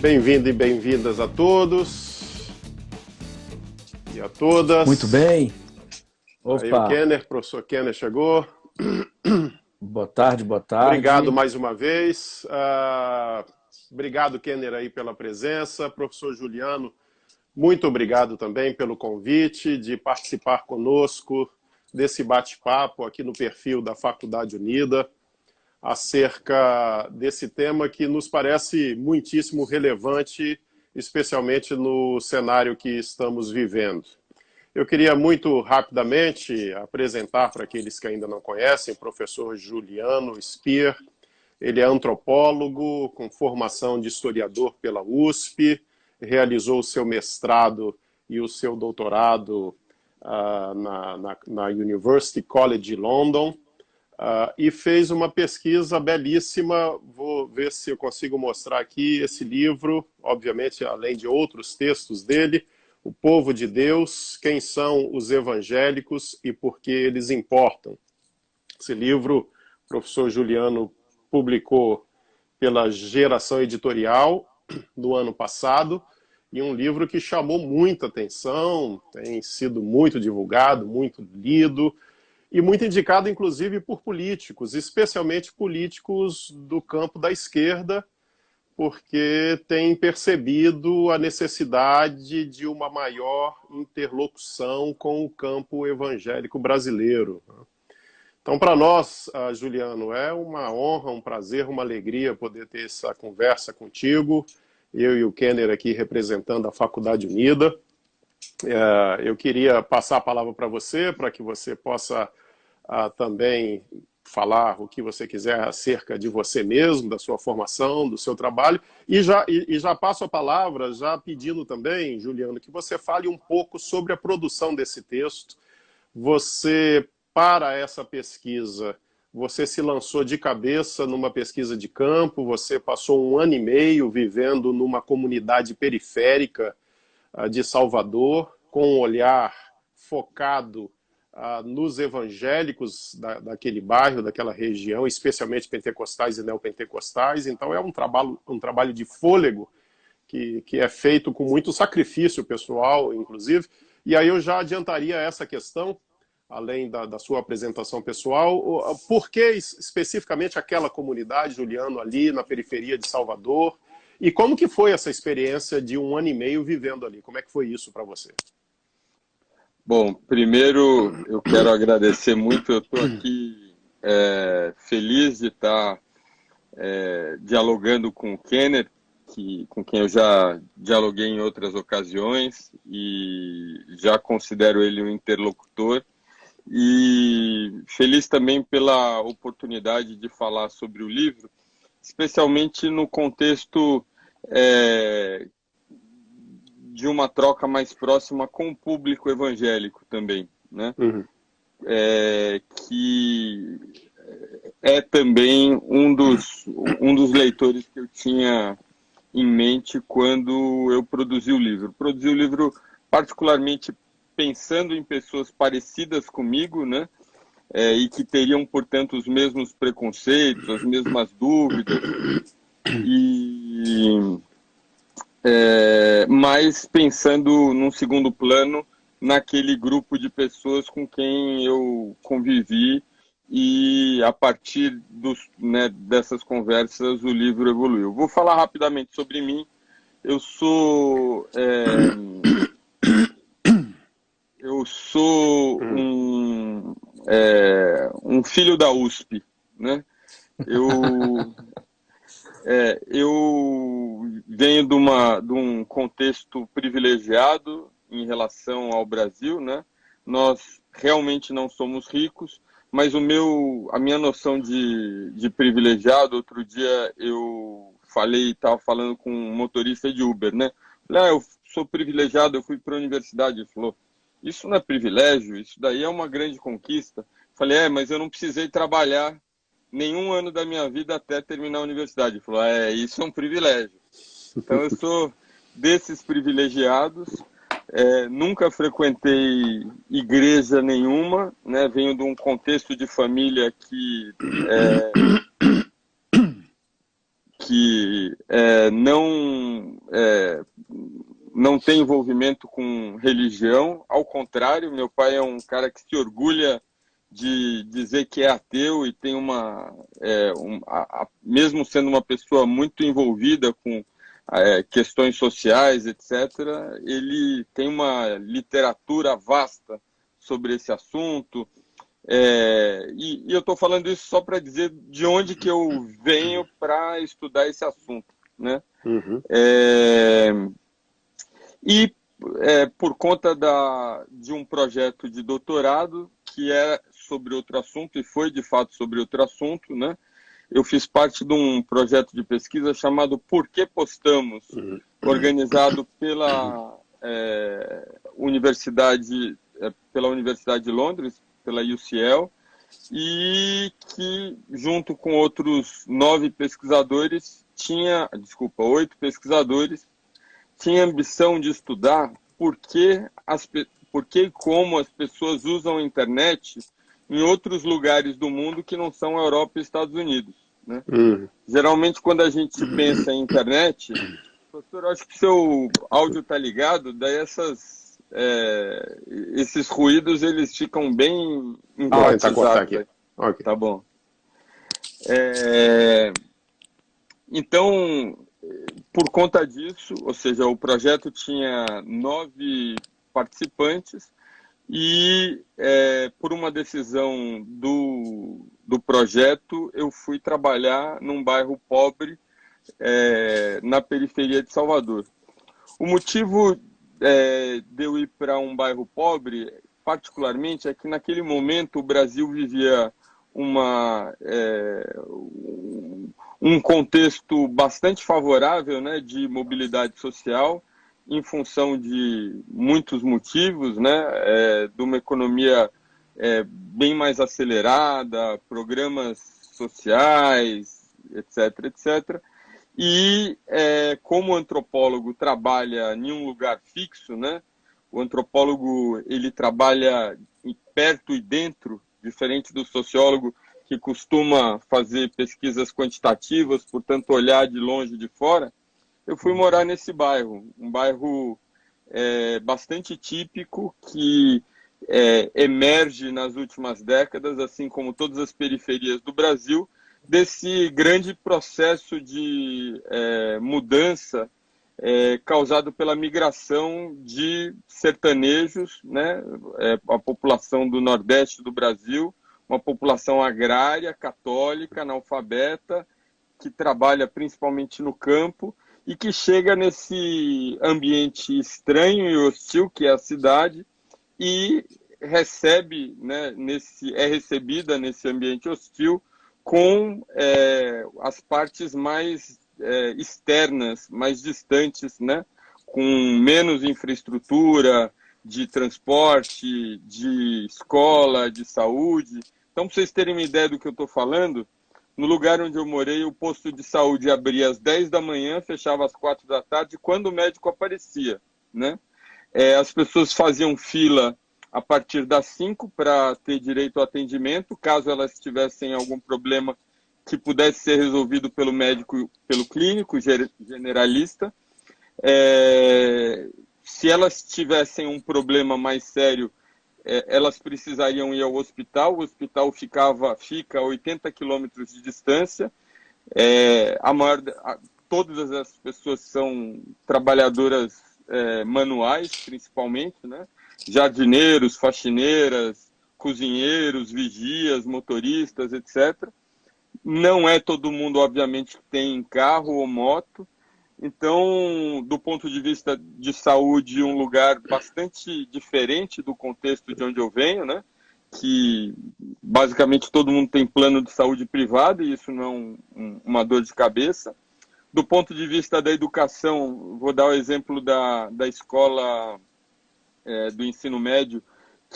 Bem-vindo e bem-vindas a todos e a todas. Muito bem. Aí o Kenner, professor Kenner chegou. Boa tarde, boa tarde. Obrigado mais uma vez. Obrigado, Kenner, aí pela presença. Professor Juliano, muito obrigado também pelo convite de participar conosco desse bate-papo aqui no perfil da Faculdade Unida acerca desse tema que nos parece muitíssimo relevante, especialmente no cenário que estamos vivendo. Eu queria muito rapidamente apresentar para aqueles que ainda não conhecem o professor Juliano Speer. Ele é antropólogo com formação de historiador pela USP, realizou o seu mestrado e o seu doutorado na University College de London e fez uma pesquisa belíssima. Vou ver se eu consigo mostrar aqui esse livro, obviamente, além de outros textos dele, O Povo de Deus, Quem são os Evangélicos e por que eles importam. Esse livro, o professor Juliano publicou pela Geração Editorial no ano passado, e um livro que chamou muita atenção, tem sido muito divulgado, muito lido, e muito indicado, inclusive, por políticos, especialmente políticos do campo da esquerda, porque têm percebido a necessidade de uma maior interlocução com o campo evangélico brasileiro. Então, para nós, Juliano, é uma honra, um prazer, uma alegria poder ter essa conversa contigo, eu e o Kenner aqui representando a Faculdade Unida. Eu queria passar a palavra para você, para que você possa também falar o que você quiser acerca de você mesmo, da sua formação, do seu trabalho, e já passo a palavra, já pedindo também, Juliano, que você fale um pouco sobre a produção desse texto. Você, para essa pesquisa, você se lançou de cabeça numa pesquisa de campo, você passou 1 ano e meio vivendo numa comunidade periférica de Salvador, com um olhar focado nos evangélicos daquele bairro, daquela região, especialmente pentecostais e neopentecostais. Então é um trabalho de fôlego que é feito com muito sacrifício pessoal, inclusive. E aí eu já adiantaria essa questão, além da sua apresentação pessoal. Por que especificamente aquela comunidade, Juliano, ali na periferia de Salvador? E como que foi essa experiência de 1 ano e meio vivendo ali? Como é que foi isso para você? Bom, primeiro eu quero agradecer muito. Eu estou aqui feliz de estar dialogando com o Kenner, com quem eu já dialoguei em outras ocasiões e já considero ele um interlocutor. E feliz também pela oportunidade de falar sobre o livro, especialmente no contexto de uma troca mais próxima com o público evangélico também, né? Uhum. Que é também um dos leitores que eu tinha em mente quando eu produzi o livro. Produzi o livro particularmente pensando em pessoas parecidas comigo, né? E que teriam, portanto, os mesmos preconceitos, as mesmas dúvidas, mas pensando num segundo plano naquele grupo de pessoas com quem eu convivi, e a partir dessas conversas o livro evoluiu. Vou falar rapidamente sobre mim. Eu sou um filho da USP, né? Eu venho de um contexto privilegiado em relação ao Brasil, né? Nós realmente não somos ricos, mas a minha noção de privilegiado, outro dia eu estava falando com um motorista de Uber, né? Falei, eu sou privilegiado, eu fui para a universidade. Ele falou, isso não é privilégio, isso daí é uma grande conquista. Falei, mas eu não precisei trabalhar nenhum ano da minha vida até terminar a universidade. Ele falou, isso é um privilégio. Então eu sou desses privilegiados, nunca frequentei igreja nenhuma, né? Venho de um contexto de família que não não tem envolvimento com religião, ao contrário, meu pai é um cara que se orgulha de dizer que é ateu e tem mesmo sendo uma pessoa muito envolvida com questões sociais, etc., ele tem uma literatura vasta sobre esse assunto. E eu estou falando isso só para dizer de onde que eu venho para estudar esse assunto, né? Uhum. Por conta de um projeto de doutorado que é sobre outro assunto, e foi de fato sobre outro assunto, né? Eu fiz parte de um projeto de pesquisa chamado Por que Postamos, organizado pela Universidade de Londres, pela UCL, e que, junto com outros 8 pesquisadores, tinha a ambição de estudar por que e como as pessoas usam a internet em outros lugares do mundo que não são a Europa e Estados Unidos, né? Geralmente, quando a gente pensa em internet, professor, eu acho que seu áudio está ligado, daí esses ruídos eles ficam bem enfatizados aqui. Okay. Tá bom. Então, por conta disso, ou seja, o projeto tinha 9 participantes e, por uma decisão do projeto, eu fui trabalhar num bairro pobre na periferia de Salvador. O motivo de eu ir para um bairro pobre, particularmente, é que naquele momento o Brasil vivia um contexto bastante favorável, né, de mobilidade social, em função de muitos motivos, né, de uma economia bem mais acelerada, programas sociais, etc., etc. E como o antropólogo trabalha em um lugar fixo, né, o antropólogo ele trabalha perto e dentro, diferente do sociólogo que costuma fazer pesquisas quantitativas, portanto olhar de longe de fora. Eu fui morar nesse bairro, um bairro bastante típico que emerge nas últimas décadas, assim como todas as periferias do Brasil, desse grande processo de mudança causado pela migração de sertanejos, né? A população do Nordeste do Brasil, uma população agrária, católica, analfabeta, que trabalha principalmente no campo e que chega nesse ambiente estranho e hostil que é a cidade e recebe, né, é recebida nesse ambiente hostil com as partes mais externas, mais distantes, né, com menos infraestrutura de transporte, de escola, de saúde. Então, para vocês terem uma ideia do que eu estou falando, no lugar onde eu morei, o posto de saúde abria às 10 da manhã, fechava às 4 da tarde, quando o médico aparecia, né? As pessoas faziam fila a partir das 5 para ter direito ao atendimento, caso elas tivessem algum problema que pudesse ser resolvido pelo médico, pelo clínico, generalista. Se elas tivessem um problema mais sério, elas precisariam ir ao hospital. O hospital fica a 80 quilômetros de distância. Todas as pessoas são trabalhadoras manuais, principalmente, né? Jardineiros, faxineiras, cozinheiros, vigias, motoristas, etc. Não é todo mundo, obviamente, que tem carro ou moto. Então, do ponto de vista de saúde, um lugar bastante diferente do contexto de onde eu venho, né? Que basicamente todo mundo tem plano de saúde privado e isso não é uma dor de cabeça. Do ponto de vista da educação, vou dar o exemplo da escola do ensino médio,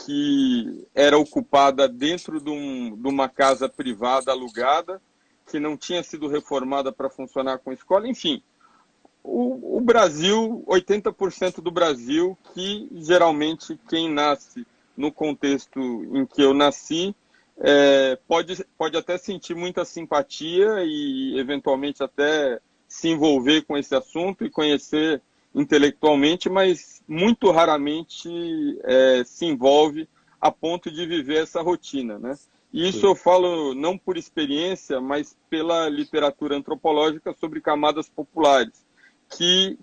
que era ocupada dentro de uma casa privada alugada, que não tinha sido reformada para funcionar com escola, enfim. O Brasil, 80% do Brasil, que geralmente quem nasce no contexto em que eu nasci, pode até sentir muita simpatia e eventualmente até se envolver com esse assunto e conhecer intelectualmente, mas muito raramente se envolve a ponto de viver essa rotina, né? E isso eu falo não por experiência, mas pela literatura antropológica sobre camadas populares, que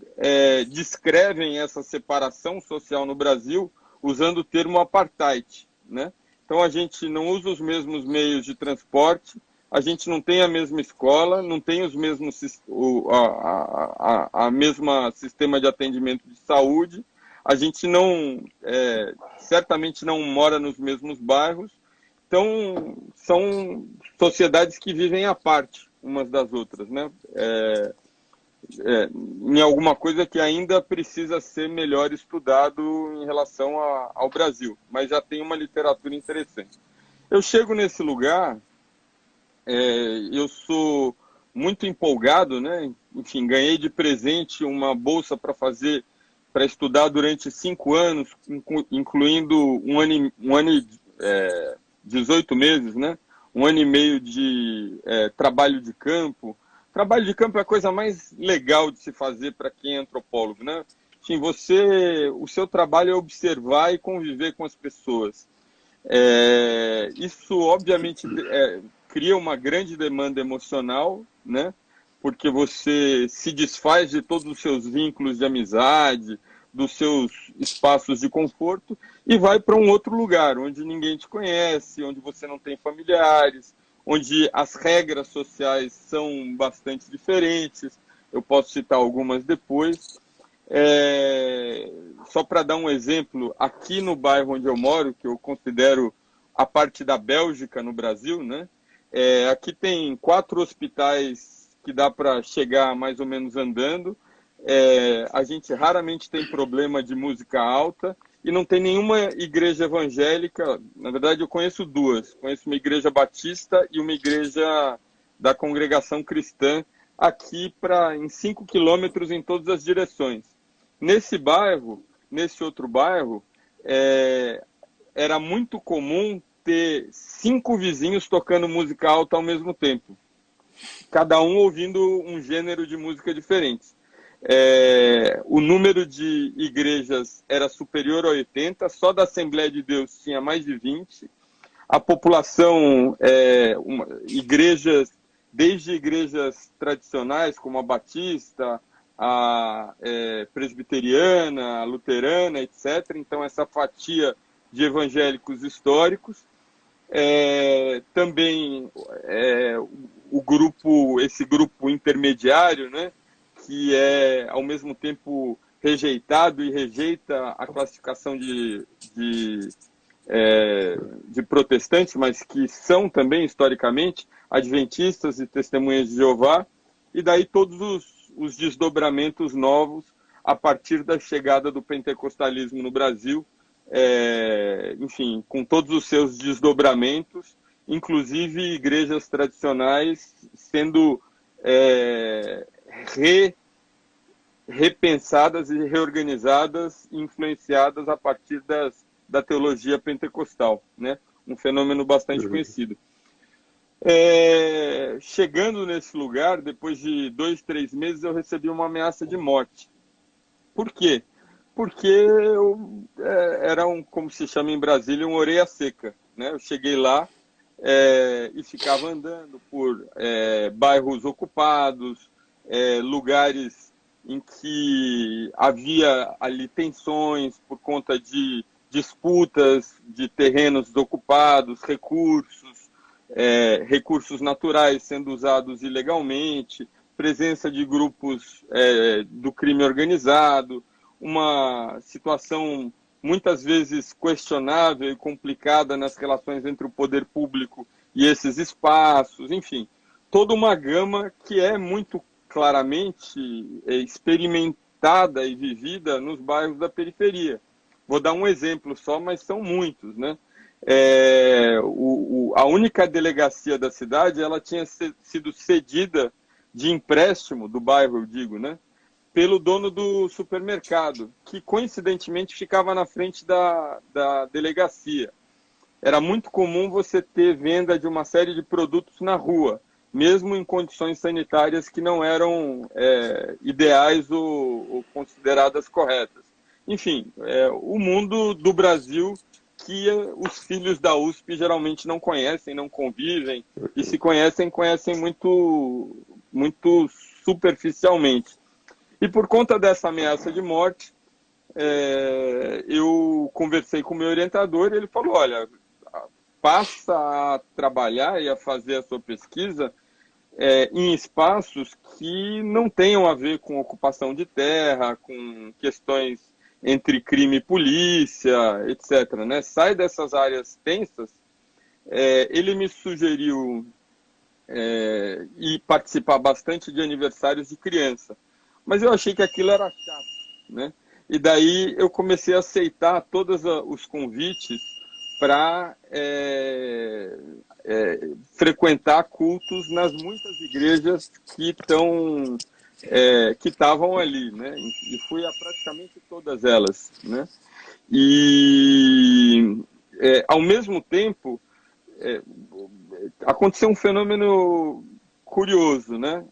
descrevem essa separação social no Brasil usando o termo apartheid, né? Então a gente não usa os mesmos meios de transporte, a gente não tem a mesma escola, não tem os mesmos a mesma sistema de atendimento de saúde, a gente não certamente não mora nos mesmos bairros, então são sociedades que vivem à parte umas das outras, né? Em alguma coisa que ainda precisa ser melhor estudado em relação ao Brasil, mas já tem uma literatura interessante. Eu chego nesse lugar, eu sou muito empolgado, né? Enfim, ganhei de presente uma bolsa para estudar durante 5 anos, incluindo um ano e 18 meses, né? 1 ano e meio de trabalho de campo. Trabalho de campo é a coisa mais legal de se fazer para quem é antropólogo, né? Enfim, o seu trabalho é observar e conviver com as pessoas. Isso, obviamente, cria uma grande demanda emocional, né? Porque você se desfaz de todos os seus vínculos de amizade, dos seus espaços de conforto e vai para um outro lugar, onde ninguém te conhece, onde você não tem familiares, onde as regras sociais são bastante diferentes. Eu posso citar algumas depois. Só para dar um exemplo, aqui no bairro onde eu moro, que eu considero a parte da Bélgica no Brasil, né? Aqui tem 4 hospitais que dá para chegar mais ou menos andando. A gente raramente tem problema de música alta e não tem nenhuma igreja evangélica. Na verdade, eu conheço 2. Conheço uma igreja batista e uma igreja da congregação cristã aqui em 5 quilômetros em todas as direções. Nesse outro bairro, era muito comum ter 5 vizinhos tocando música alta ao mesmo tempo, cada um ouvindo um gênero de música diferente. O número de igrejas era superior a 80, só da Assembleia de Deus tinha mais de 20. A população, desde igrejas tradicionais, como a Batista, a presbiteriana, a luterana, etc. Então, essa fatia de evangélicos históricos. Também esse grupo intermediário, né, que é ao mesmo tempo rejeitado e rejeita a classificação de protestantes, mas que são também historicamente adventistas e testemunhas de Jeová, e daí todos os desdobramentos novos a partir da chegada do pentecostalismo no Brasil, enfim, com todos os seus desdobramentos, inclusive igrejas tradicionais sendo repensadas e reorganizadas e influenciadas a partir da teologia pentecostal, né? Um fenômeno bastante conhecido. Chegando nesse lugar, depois de 2, 3 meses, eu recebi uma ameaça de morte. Por quê? Porque eu era como se chama em Brasília, um orelha seca, né? Eu cheguei lá e ficava andando por bairros ocupados, lugares em que havia ali tensões por conta de disputas de terrenos desocupados, recursos naturais sendo usados ilegalmente, presença de grupos do crime organizado, uma situação muitas vezes questionável e complicada nas relações entre o poder público e esses espaços, enfim, toda uma gama que é muito claramente experimentada e vivida nos bairros da periferia. Vou dar um exemplo só, mas são muitos, né? A única delegacia da cidade, ela tinha sido cedida de empréstimo do bairro, eu digo, né? Pelo dono do supermercado, que coincidentemente ficava na frente da delegacia. Era muito comum você ter venda de uma série de produtos na rua. mesmo em condições sanitárias que não eram ideais ou consideradas corretas. Enfim, o mundo do Brasil que os filhos da USP geralmente não conhecem, não convivem, e se conhecem muito, muito superficialmente. E por conta dessa ameaça de morte, eu conversei com o meu orientador e ele falou, olha, passa a trabalhar e a fazer a sua pesquisa em espaços que não tenham a ver com ocupação de terra, com questões entre crime e polícia, etc. Né? Sai dessas áreas tensas. Ele me sugeriu ir participar bastante de aniversários de criança. Mas eu achei que aquilo era chato, né? E daí eu comecei a aceitar todos os convites para frequentar cultos nas muitas igrejas que estavam ali, né? E fui a praticamente todas elas, né? E ao mesmo tempo aconteceu um fenômeno curioso, né?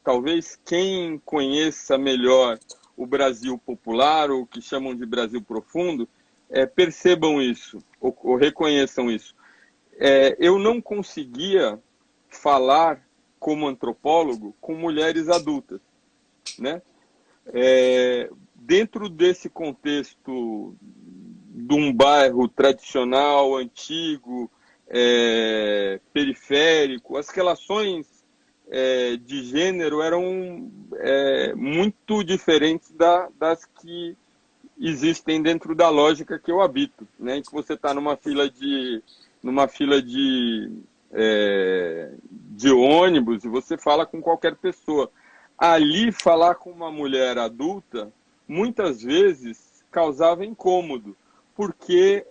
Talvez quem conheça melhor o Brasil popular, ou o que chamam de Brasil profundo, percebam isso, ou reconheçam isso. Eu não conseguia falar como antropólogo com mulheres adultas, né? Dentro desse contexto de um bairro tradicional, antigo, periférico, as relações de gênero eram muito diferentes das que existem dentro da lógica que eu habito, né? Em que você está numa fila de ônibus e você fala com qualquer pessoa. Ali, falar com uma mulher adulta, muitas vezes causava incômodo, porque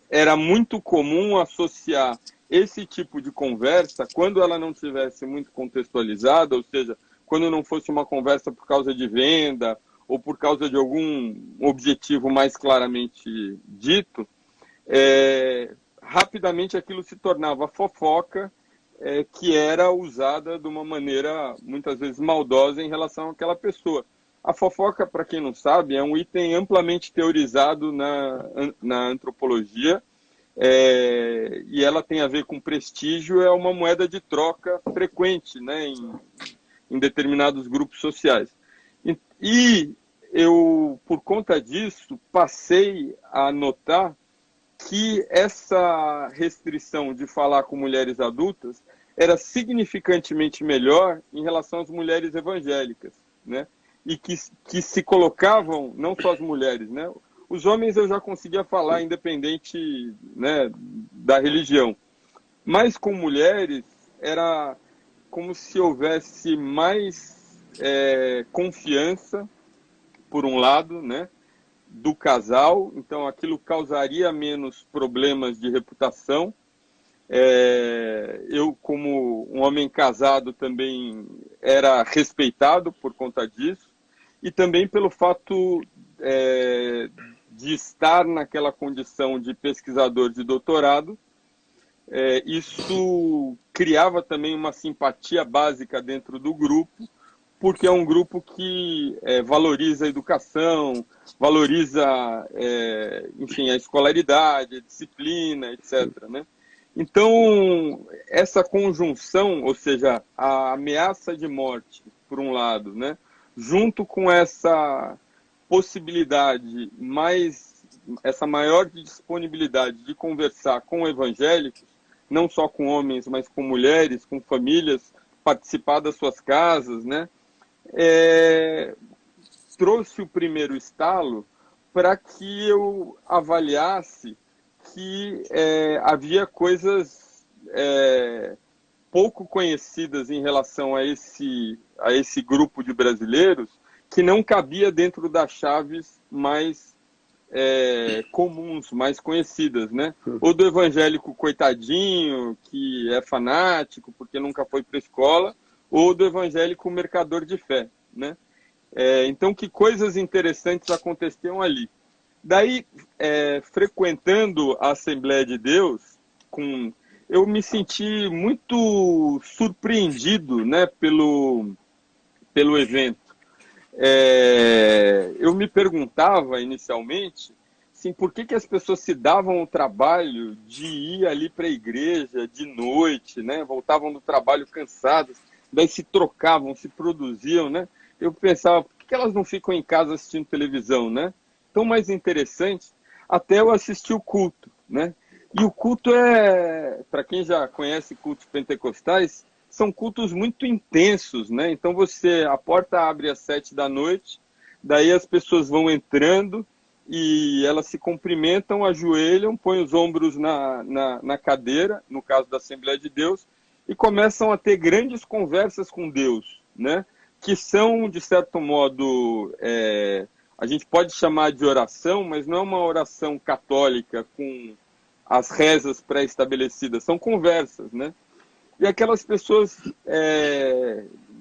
era muito comum associar esse tipo de conversa, quando ela não tivesse muito contextualizada, ou seja, quando não fosse uma conversa por causa de venda ou por causa de algum objetivo mais claramente dito, rapidamente aquilo se tornava fofoca, que era usada de uma maneira muitas vezes maldosa em relação àquela pessoa. A fofoca, para quem não sabe, é um item amplamente teorizado na antropologia, e ela tem a ver com prestígio, é uma moeda de troca frequente, né, em determinados grupos sociais. E eu, por conta disso, passei a notar que essa restrição de falar com mulheres adultas era significantemente melhor em relação às mulheres evangélicas, né? E que se colocavam, não só as mulheres, né? Os homens eu já conseguia falar independente, né, da religião. Mas com mulheres era como se houvesse mais confiança, por um lado, né, do casal, então aquilo causaria menos problemas de reputação. Eu, como um homem casado, também era respeitado por conta disso, e também pelo fato de estar naquela condição de pesquisador de doutorado. Isso criava também uma simpatia básica dentro do grupo, porque é um grupo que valoriza a educação, valoriza, enfim, a escolaridade, a disciplina, etc., né? Então, essa conjunção, ou seja, a ameaça de morte, por um lado, né, junto com essa possibilidade, essa maior disponibilidade de conversar com evangélicos, não só com homens, mas com mulheres, com famílias, participar das suas casas, né, trouxe o primeiro estalo para que eu avaliasse que havia coisas pouco conhecidas em relação a esse grupo de brasileiros que não cabia dentro das chaves mais comuns, mais conhecidas, né? Ou do evangélico coitadinho, que é fanático porque nunca foi para a escola, ou do evangélico mercador de fé, né? Então, que coisas interessantes aconteciam ali. Daí, frequentando a Assembleia de Deus, eu me senti muito surpreendido, né, pelo evento. Eu me perguntava inicialmente, assim, por que as pessoas se davam o trabalho de ir ali para a igreja de noite, né? Voltavam do trabalho cansadas, daí se trocavam, se produziam, né? Eu pensava, por que elas não ficam em casa assistindo televisão, né? Tão mais interessante, até eu assisti o culto, né? E o culto para quem já conhece cultos pentecostais, são cultos muito intensos, né? Então a porta abre às 7 da noite, daí as pessoas vão entrando e elas se cumprimentam, ajoelham, põem os ombros na cadeira, no caso da Assembleia de Deus, e começam a ter grandes conversas com Deus, né? Que são, de certo modo, a gente pode chamar de oração, mas não é uma oração católica com as rezas pré-estabelecidas, são conversas, né? E aquelas pessoas,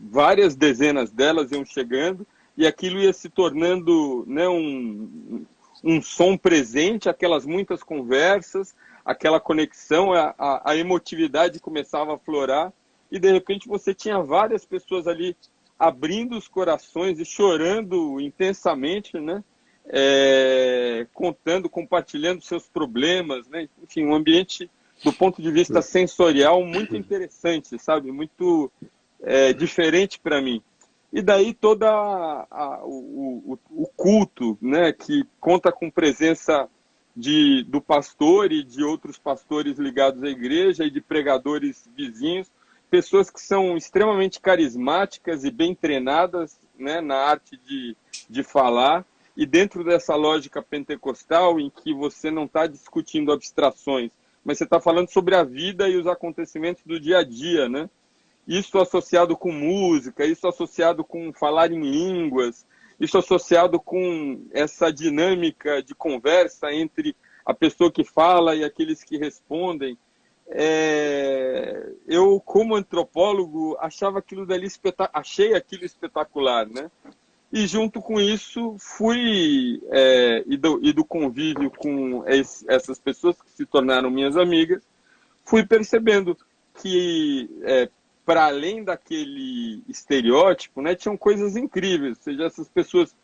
várias dezenas delas iam chegando, e aquilo ia se tornando, né, um som presente, aquelas muitas conversas, aquela conexão, a emotividade começava a aflorar, e de repente você tinha várias pessoas ali abrindo os corações e chorando intensamente, né? Contando, compartilhando seus problemas, né? Enfim, um ambiente do ponto de vista sensorial muito interessante, sabe? Muito diferente para mim. E daí todo o culto, né, que conta com presença do pastor e de outros pastores ligados à igreja e de pregadores vizinhos, pessoas que são extremamente carismáticas e bem treinadas, né, na arte de falar, e dentro dessa lógica pentecostal em que você não está discutindo abstrações, mas você está falando sobre a vida e os acontecimentos do dia a dia, né? Isso associado com música, isso associado com falar em línguas, isso associado com essa dinâmica de conversa entre a pessoa que fala e aqueles que respondem. Eu, como antropólogo, achei aquilo espetacular, né? E junto com isso e do convívio com essas pessoas que se tornaram minhas amigas, fui percebendo que para além daquele estereótipo, né, tinham coisas incríveis. Ou seja, essas pessoas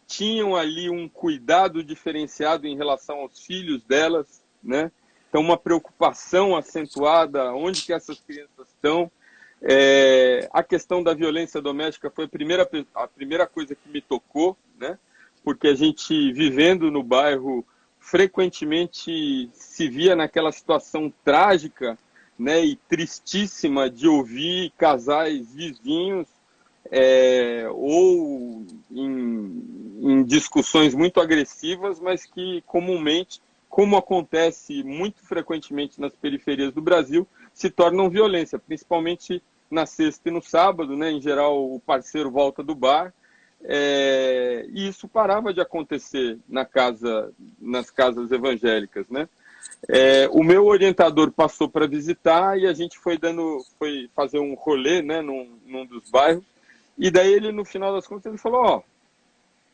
tinham ali um cuidado diferenciado em relação aos filhos delas, né? Então uma preocupação acentuada onde que essas crianças estão. A questão da violência doméstica foi a primeira coisa que me tocou, né? Porque a gente, vivendo no bairro, frequentemente se via naquela situação trágica, né, e tristíssima de ouvir casais vizinhos ou em discussões muito agressivas, mas que comumente, como acontece muito frequentemente nas periferias do Brasil, se tornam violência, principalmente na sexta e no sábado, né? Em geral, o parceiro volta do bar, e isso parava de acontecer nas casas evangélicas, né? O meu orientador passou para visitar e a gente foi fazer um rolê, né, num dos bairros, e daí ele, no final das contas, ele falou,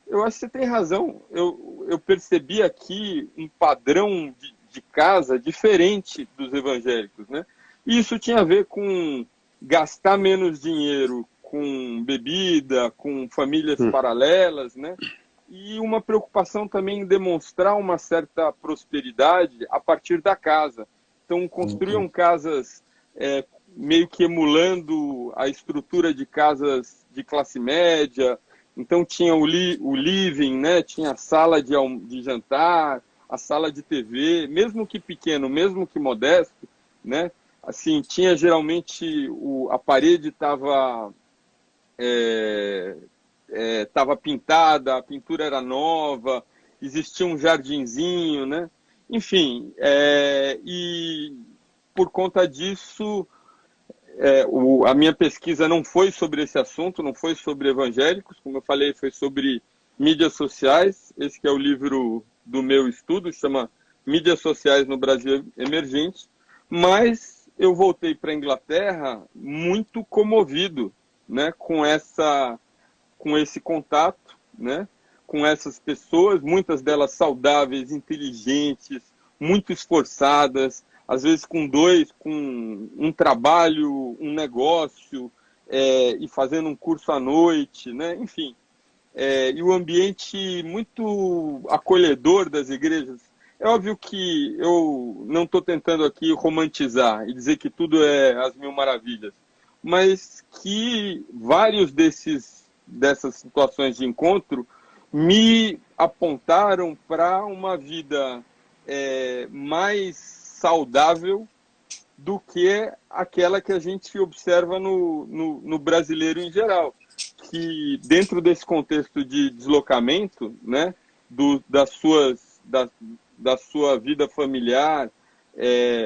eu acho que você tem razão, eu percebi aqui um padrão de casa diferente dos evangélicos, né? E isso tinha a ver com gastar menos dinheiro com bebida, com famílias paralelas, né? E uma preocupação também em demonstrar uma certa prosperidade a partir da casa. Então, construíam casas meio que emulando a estrutura de casas de classe média. Então, tinha o living, né? Tinha a sala de jantar, a sala de TV, mesmo que pequeno, mesmo que modesto, né? Assim, tinha geralmente a parede estava pintada, a pintura era nova, existia um jardinzinho, né? Enfim, e por conta disso, a minha pesquisa não foi sobre esse assunto, não foi sobre evangélicos, como eu falei, foi sobre mídias sociais. Esse que é o livro do meu estudo, chama Mídias Sociais no Brasil Emergente, mas eu voltei para a Inglaterra muito comovido, né, com esse contato, né, com essas pessoas, muitas delas saudáveis, inteligentes, muito esforçadas, às vezes com um trabalho, um negócio, e fazendo um curso à noite, né? Enfim. E o ambiente muito acolhedor das igrejas. É óbvio que eu não estou tentando aqui romantizar e dizer que tudo é as mil maravilhas, mas que vários dessas situações de encontro me apontaram para uma vida mais saudável do que aquela que a gente observa no brasileiro em geral, que dentro desse contexto de deslocamento, né, da sua vida familiar,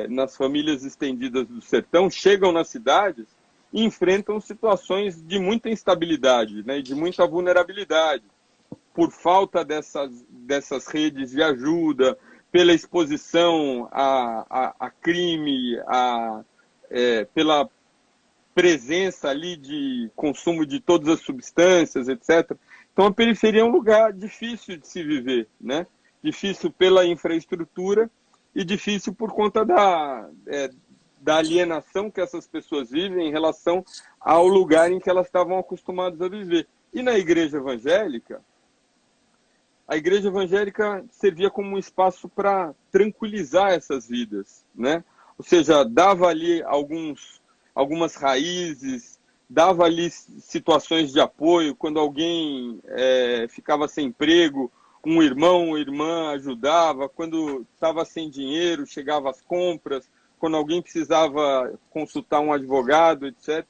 nas famílias estendidas do sertão, chegam nas cidades e enfrentam situações de muita instabilidade, né, de muita vulnerabilidade, por falta dessas redes de ajuda, pela exposição a crime, pela presença ali de consumo de todas as substâncias, etc. Então a periferia é um lugar difícil de se viver, né? Difícil pela infraestrutura e difícil por conta da alienação que essas pessoas vivem em relação ao lugar em que elas estavam acostumadas a viver. E na igreja evangélica, a igreja evangélica servia como um espaço para tranquilizar essas vidas, né? Ou seja, dava ali algumas raízes, dava ali situações de apoio, quando alguém ficava sem emprego, um irmão ou irmã ajudava, quando estava sem dinheiro, chegava às compras, quando alguém precisava consultar um advogado, etc.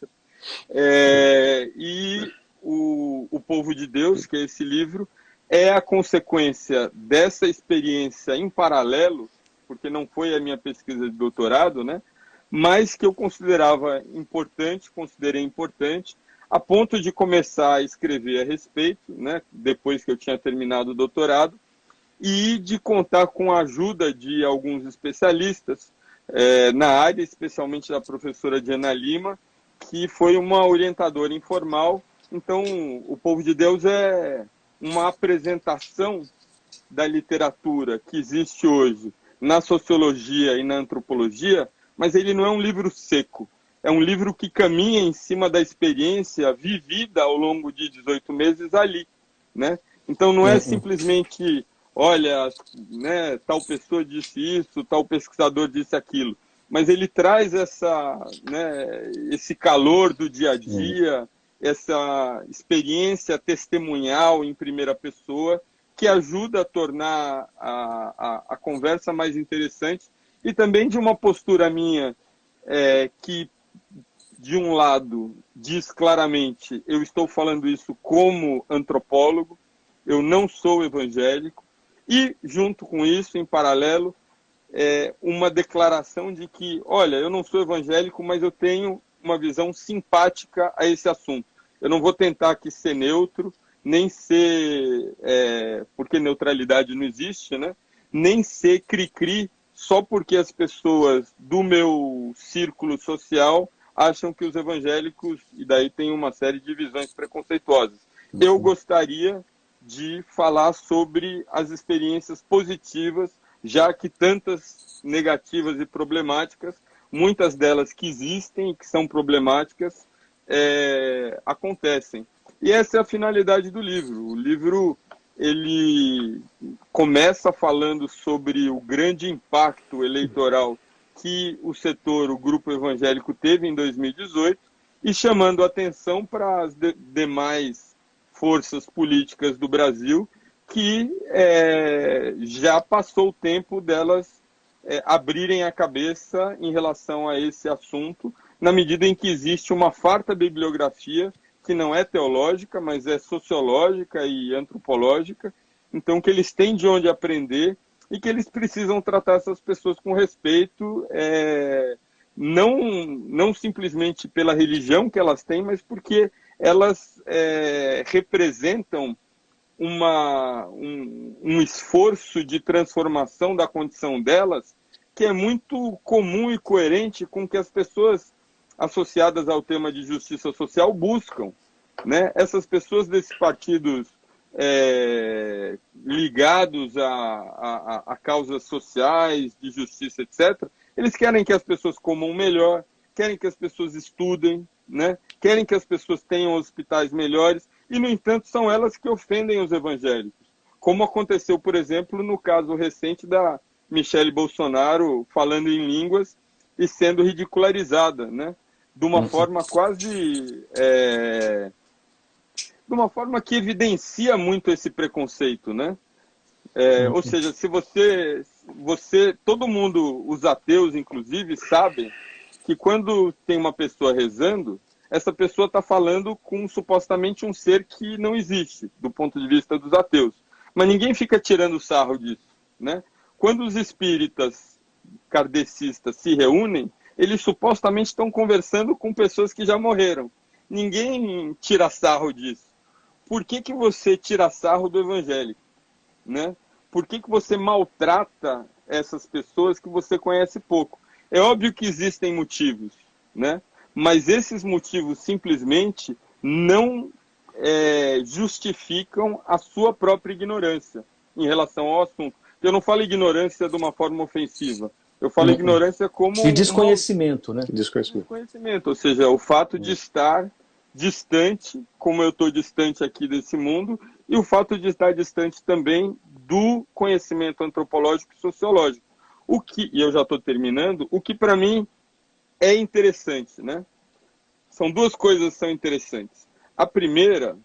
E o Povo de Deus, que é esse livro, é a consequência dessa experiência em paralelo, porque não foi a minha pesquisa de doutorado, né? Mas que eu considerei importante, a ponto de começar a escrever a respeito, né? Depois que eu tinha terminado o doutorado, e de contar com a ajuda de alguns especialistas na área, especialmente da professora Diana Lima, que foi uma orientadora informal. Então, o Povo de Deus é uma apresentação da literatura que existe hoje na sociologia e na antropologia, mas ele não é um livro seco. É um livro que caminha em cima da experiência vivida ao longo de 18 meses ali, né? Então não é simplesmente, olha, né, tal pessoa disse isso, tal pesquisador disse aquilo, mas ele traz esse calor do dia a dia, essa experiência testemunhal em primeira pessoa, que ajuda a tornar a conversa mais interessante, e também de uma postura minha que, de um lado, diz claramente, eu estou falando isso como antropólogo, eu não sou evangélico, e, junto com isso, em paralelo, uma declaração de que, olha, eu não sou evangélico, mas eu tenho uma visão simpática a esse assunto. Eu não vou tentar aqui ser neutro, nem ser, porque neutralidade não existe, né? Nem ser cri-cri só porque as pessoas do meu círculo social acham que os evangélicos, e daí tem uma série de visões preconceituosas. Eu gostaria de falar sobre as experiências positivas, já que tantas negativas e problemáticas, muitas delas que existem e que são problemáticas, acontecem. E essa é a finalidade do livro. O livro, ele começa falando sobre o grande impacto eleitoral que o grupo evangélico teve em 2018 e chamando atenção para as demais forças políticas do Brasil que já passou o tempo delas abrirem a cabeça em relação a esse assunto, na medida em que existe uma farta bibliografia que não é teológica, mas é sociológica e antropológica, então que eles têm de onde aprender e que eles precisam tratar essas pessoas com respeito, não simplesmente pela religião que elas têm, mas porque elas representam um esforço de transformação da condição delas que é muito comum e coerente com o que as pessoas associadas ao tema de justiça social buscam, né? Essas pessoas desses partidos ligados a causas sociais, de justiça, etc., eles querem que as pessoas comam melhor, querem que as pessoas estudem, né? Querem que as pessoas tenham hospitais melhores, e, no entanto, são elas que ofendem os evangélicos. Como aconteceu, por exemplo, no caso recente da Michele Bolsonaro falando em línguas e sendo ridicularizada, né? De uma forma quase... de uma forma que evidencia muito esse preconceito, né? Ou seja, se você, todo mundo, os ateus inclusive, sabem que quando tem uma pessoa rezando, essa pessoa está falando com supostamente um ser que não existe, do ponto de vista dos ateus. Mas ninguém fica tirando sarro disso, né? Quando os espíritas kardecistas se reúnem, eles supostamente estão conversando com pessoas que já morreram. Ninguém tira sarro disso. Por que você tira sarro do evangélico, né? Por que você maltrata essas pessoas que você conhece pouco? É óbvio que existem motivos, né? Mas esses motivos simplesmente não justificam a sua própria ignorância em relação ao assunto. Eu não falo ignorância de uma forma ofensiva. Eu falo ignorância como... De desconhecimento, né? Desconhecimento, ou seja, o fato de estar distante, como eu estou distante aqui desse mundo, e o fato de estar distante também do conhecimento antropológico e sociológico. E eu já estou terminando, o que para mim é interessante, né? São duas coisas que são interessantes. A primeira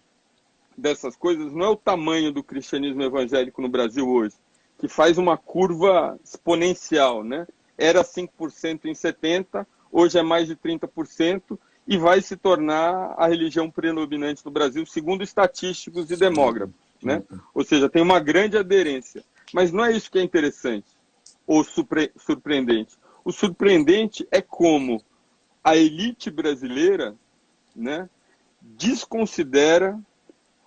dessas coisas não é o tamanho do cristianismo evangélico no Brasil hoje, que faz uma curva exponencial, né? Era 5% em 70, hoje é mais de 30%, e vai se tornar a religião predominante do Brasil, segundo estatísticos e demógrafos, né? Ou seja, tem uma grande aderência. Mas não é isso que é interessante ou surpreendente. O surpreendente é como a elite brasileira, né, desconsidera,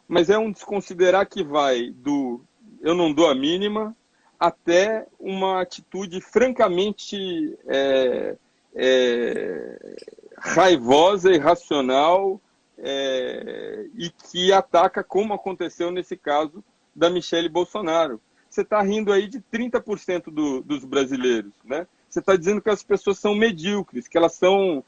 mas é um desconsiderar que vai do eu não dou a mínima até uma atitude francamente raivosa, irracional, e que ataca, como aconteceu nesse caso da Michele Bolsonaro. Você está rindo aí de 30% dos brasileiros, né? Você está dizendo que as pessoas são medíocres, que elas são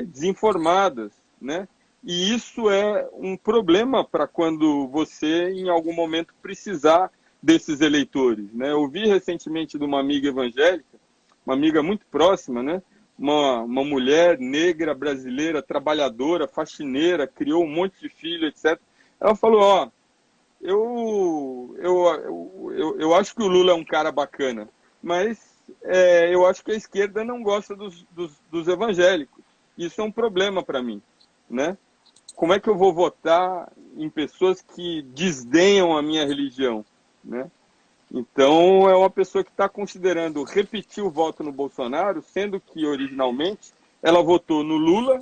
desinformadas, né? E isso é um problema para quando você, em algum momento, precisar desses eleitores, né? Eu ouvi recentemente de uma amiga evangélica, uma amiga muito próxima, né? Uma mulher negra, brasileira, trabalhadora, faxineira, criou um monte de filho, etc. Ela falou, eu acho que o Lula é um cara bacana, mas eu acho que a esquerda não gosta dos evangélicos. Isso é um problema para mim, né? Como é que eu vou votar em pessoas que desdenham a minha religião, né? Então, é uma pessoa que está considerando repetir o voto no Bolsonaro, sendo que, originalmente, ela votou no Lula,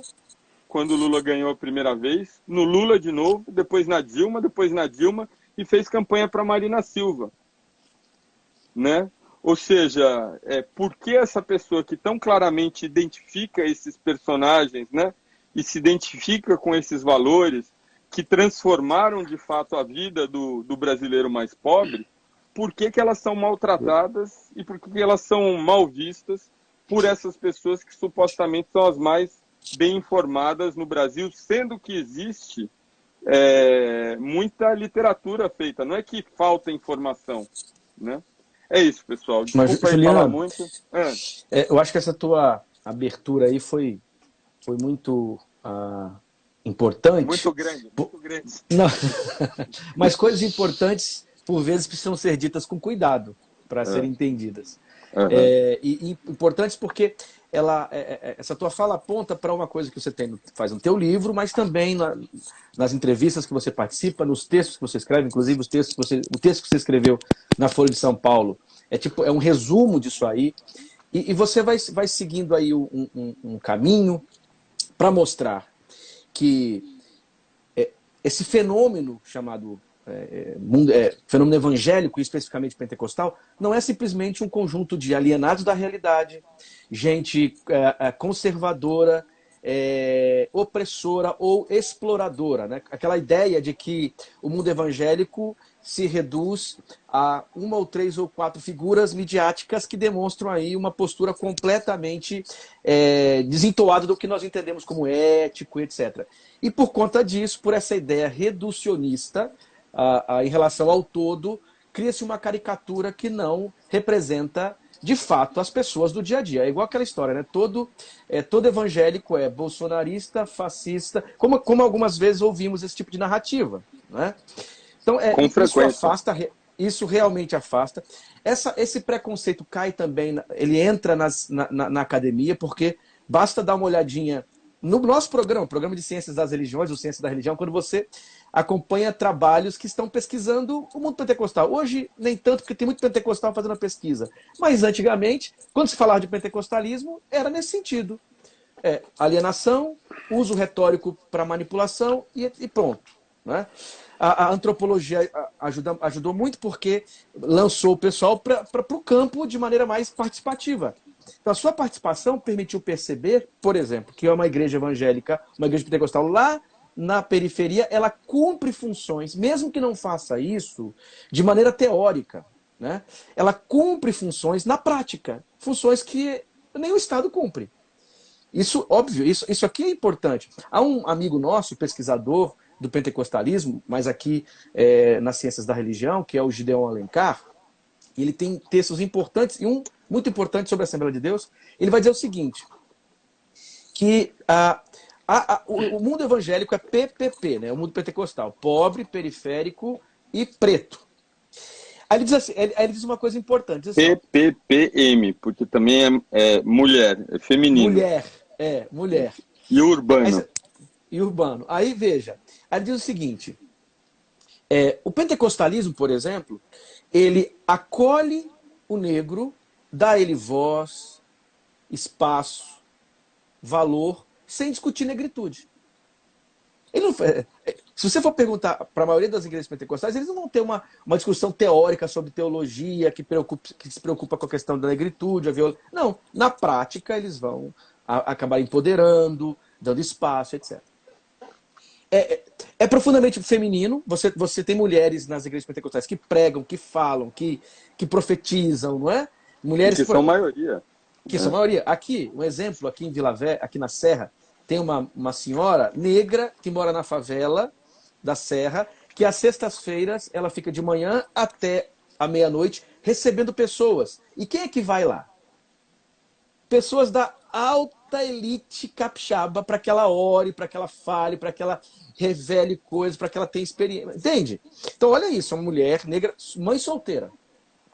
quando o Lula ganhou a primeira vez, no Lula de novo, depois na Dilma, e fez campanha para Marina Silva, né? Ou seja, por que essa pessoa que tão claramente identifica esses personagens, né, e se identifica com esses valores que transformaram, de fato, a vida do brasileiro mais pobre, por que elas são maltratadas e por que elas são mal vistas por essas pessoas que supostamente são as mais bem informadas no Brasil, sendo que existe muita literatura feita. Não é que falta informação, né? É isso, pessoal. Desculpa aí falar muito. Eu acho que essa tua abertura aí foi muito importante. Muito grande, muito grande. Não. Mas coisas importantes, por vezes, precisam ser ditas com cuidado para serem entendidas. Uhum. E importantes porque essa tua fala aponta para uma coisa que você faz no teu livro, mas também nas entrevistas que você participa, nos textos que você escreve, inclusive o texto que você escreveu na Folha de São Paulo. É um resumo disso aí. E você vai seguindo aí um caminho para mostrar que esse fenômeno chamado fenômeno evangélico, e especificamente pentecostal, não é simplesmente um conjunto de alienados da realidade, gente conservadora, opressora ou exploradora, né? Aquela ideia de que o mundo evangélico se reduz a 1 ou 3 ou 4 figuras midiáticas que demonstram aí uma postura completamente desentoada do que nós entendemos como ético, etc. E por conta disso, por essa ideia reducionista em relação ao todo, cria-se uma caricatura que não representa de fato as pessoas do dia a dia. É igual aquela história, né? Todo evangélico é bolsonarista, fascista, como algumas vezes ouvimos esse tipo de narrativa, né? Então, Com frequência. Isso realmente afasta. Esse preconceito cai também, ele entra na academia, porque basta dar uma olhadinha no nosso programa, Programa de Ciências das Religiões, ou Ciências da Religião, quando você acompanha trabalhos que estão pesquisando o mundo pentecostal. Hoje, nem tanto, porque tem muito pentecostal fazendo a pesquisa. Mas, antigamente, quando se falava de pentecostalismo, era nesse sentido. Alienação, uso retórico para manipulação e pronto, né? A antropologia ajudou muito porque lançou o pessoal para o campo de maneira mais participativa. Então, a sua participação permitiu perceber, por exemplo, que é uma igreja evangélica, uma igreja pentecostal lá na periferia, ela cumpre funções, mesmo que não faça isso de maneira teórica, né? Ela cumpre funções na prática, funções que nem o Estado cumpre. Isso, óbvio, isso aqui é importante. Há um amigo nosso, pesquisador do pentecostalismo, mas aqui nas ciências da religião, que é o Gideon Alencar, ele tem textos importantes, e um muito importante sobre a Assembleia de Deus. Ele vai dizer o seguinte, que o mundo evangélico é PPP, né? O mundo pentecostal, pobre, periférico e preto. Aí ele diz assim, ele diz uma coisa importante. Diz assim, PPPM, porque também é mulher, é feminino. Mulher. E urbano. E urbano. Aí, veja, aí ele diz o seguinte, o pentecostalismo, por exemplo, ele acolhe o negro, dá a ele voz, espaço, valor, sem discutir negritude. Ele não, se você for perguntar para a maioria das igrejas pentecostais, eles não vão ter uma discussão teórica sobre teologia que se preocupa com a questão da negritude, a violência. Não, na prática eles vão acabar empoderando, dando espaço, etc. É profundamente feminino. Você tem mulheres nas igrejas pentecostais que pregam, que falam, que profetizam, não é? Mulheres que são maioria. Que são maioria. Aqui, um exemplo, aqui em Vila Velha, aqui na Serra, tem uma senhora negra que mora na favela da Serra, que às sextas-feiras ela fica de manhã até a meia-noite recebendo pessoas. E quem é que vai lá? Pessoas da alta elite capixaba, para que ela ore, para que ela fale, para que ela revele coisas, para que ela tenha experiência. Entende? Então, olha isso, uma mulher negra, mãe solteira.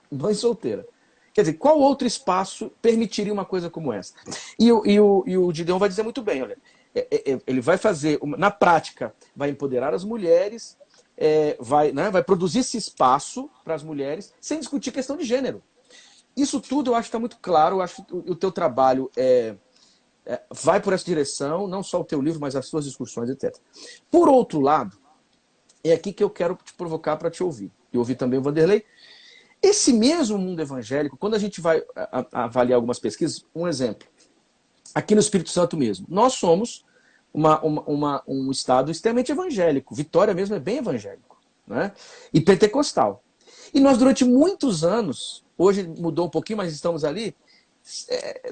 Mãe solteira. Quer dizer, qual outro espaço permitiria uma coisa como essa? E o Gideon vai dizer muito bem, olha, ele vai fazer, na prática, vai empoderar as mulheres, vai produzir esse espaço para as mulheres, sem discutir questão de gênero. Isso tudo eu acho que está muito claro, eu acho que o teu trabalho vai por essa direção, não só o teu livro, mas as suas discussões, etc. Por outro lado, é aqui que eu quero te provocar para te ouvir, e ouvir também o Vanderlei. Esse mesmo mundo evangélico, quando a gente vai avaliar algumas pesquisas, um exemplo, aqui no Espírito Santo mesmo, nós somos um estado extremamente evangélico, Vitória mesmo é bem evangélico, né? E pentecostal. E nós durante muitos anos, hoje mudou um pouquinho, mas estamos ali,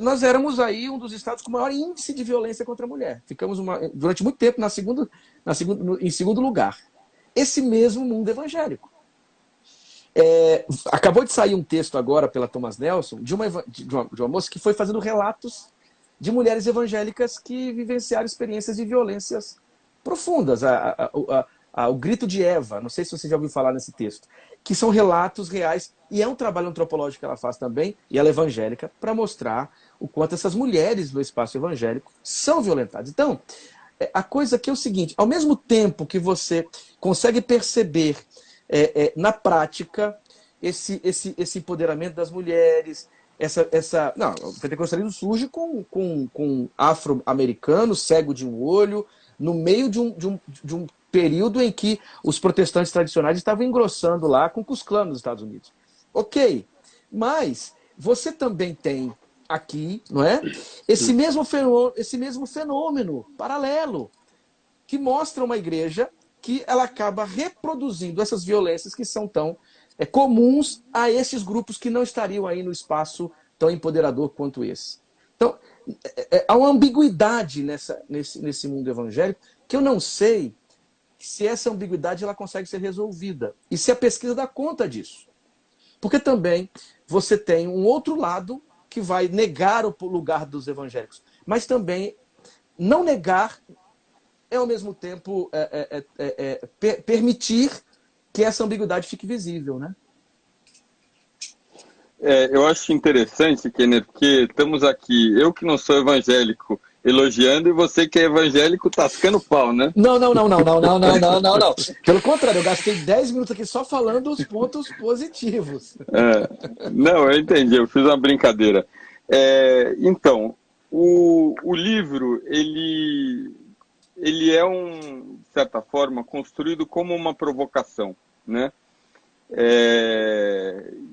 nós éramos aí um dos estados com maior índice de violência contra a mulher. Ficamos durante muito tempo em segundo lugar. Esse mesmo mundo evangélico. Acabou de sair um texto agora pela Thomas Nelson de uma moça que foi fazendo relatos de mulheres evangélicas que vivenciaram experiências de violências profundas. O grito de Eva, não sei se você já ouviu falar nesse texto, que são relatos reais, e é um trabalho antropológico que ela faz também, e ela é evangélica, para mostrar o quanto essas mulheres no espaço evangélico são violentadas. Então, a coisa aqui é o seguinte, ao mesmo tempo que você consegue perceber na prática esse empoderamento das mulheres, o pentecostalismo surge com afro-americano, cego de um olho, no meio de um período em que os protestantes tradicionais estavam engrossando lá com o Ku Klux Klan nos Estados Unidos. Ok, mas você também tem aqui, não é? Esse mesmo fenômeno paralelo que mostra uma igreja que ela acaba reproduzindo essas violências que são tão comuns a esses grupos que não estariam aí no espaço tão empoderador quanto esse. Então, há uma ambiguidade nesse mundo evangélico que eu não sei se essa ambiguidade ela consegue ser resolvida e se a pesquisa dá conta disso. Porque também você tem um outro lado que vai negar o lugar dos evangélicos, mas também não negar é ao mesmo tempo permitir que essa ambiguidade fique visível, né? Eu acho interessante, Kenner, porque estamos aqui, eu que não sou evangélico, elogiando, e você que é evangélico tascando pau, né? Não. Pelo contrário, eu gastei 10 minutos aqui só falando os pontos positivos. Não, eu entendi, eu fiz uma brincadeira. Então, o livro, ele é, de certa forma, construído como uma provocação, né?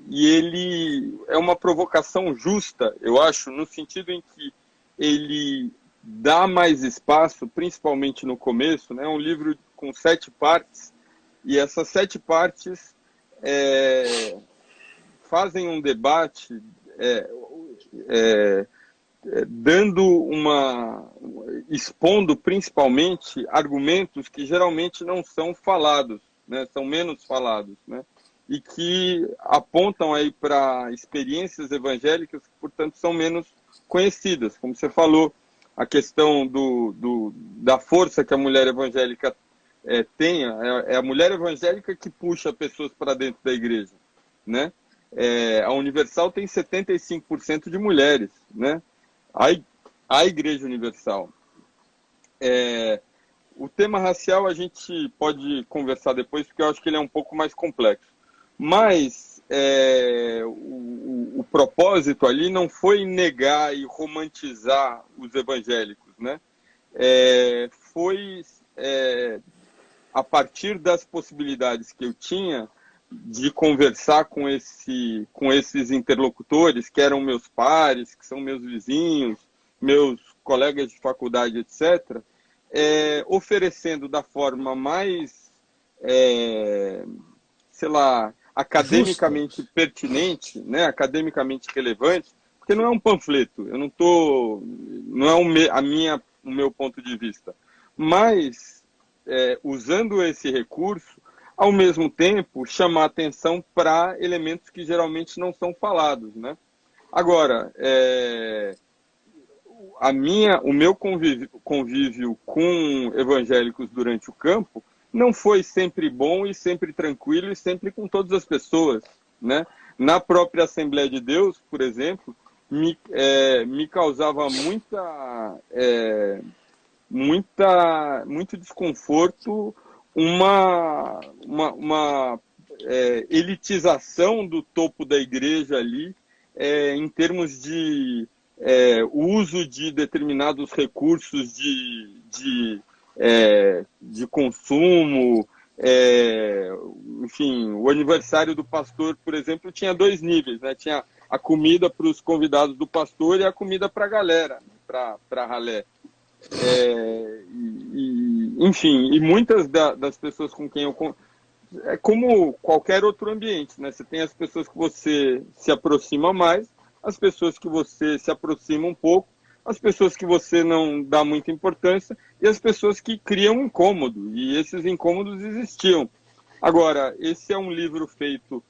E ele é uma provocação justa, eu acho, no sentido em que ele dá mais espaço, principalmente no começo, né? É um livro com 7 partes, e essas 7 partes fazem um debate expondo principalmente argumentos que geralmente não são falados, né? São menos falados, né? E que apontam aí para experiências evangélicas que, portanto, são menos conhecidas. Como você falou, a questão da força que a mulher evangélica tem, é a mulher evangélica que puxa pessoas para dentro da igreja, né? A Universal tem 75% de mulheres, né? A Igreja Universal. O tema racial a gente pode conversar depois, porque eu acho que ele é um pouco mais complexo. Mas o propósito ali não foi negar e romantizar os evangélicos, né? Foi a partir das possibilidades que eu tinha de conversar com esses interlocutores, que eram meus pares, que são meus vizinhos, meus colegas de faculdade, etc., oferecendo da forma mais, sei lá, academicamente pertinente, né, academicamente relevante, porque não é um panfleto, não é o meu ponto de vista, mas usando esse recurso, ao mesmo tempo chamar atenção para elementos que geralmente não são falados, né? Agora, o meu convívio com evangélicos durante o campo não foi sempre bom e sempre tranquilo e sempre com todas as pessoas, né? Na própria Assembleia de Deus, por exemplo, me causava muito desconforto uma elitização do topo da igreja ali, em termos de uso de determinados recursos de consumo. Enfim, o aniversário do pastor, por exemplo, tinha 2 níveis, né? Tinha a comida para os convidados do pastor e a comida para a galera, para a ralé. Enfim, e muitas das pessoas com quem eu... É como qualquer outro ambiente, né? Você tem as pessoas que você se aproxima mais, as pessoas que você se aproxima um pouco, as pessoas que você não dá muita importância e as pessoas que criam incômodo, e esses incômodos existiam. Agora, esse é um livro feito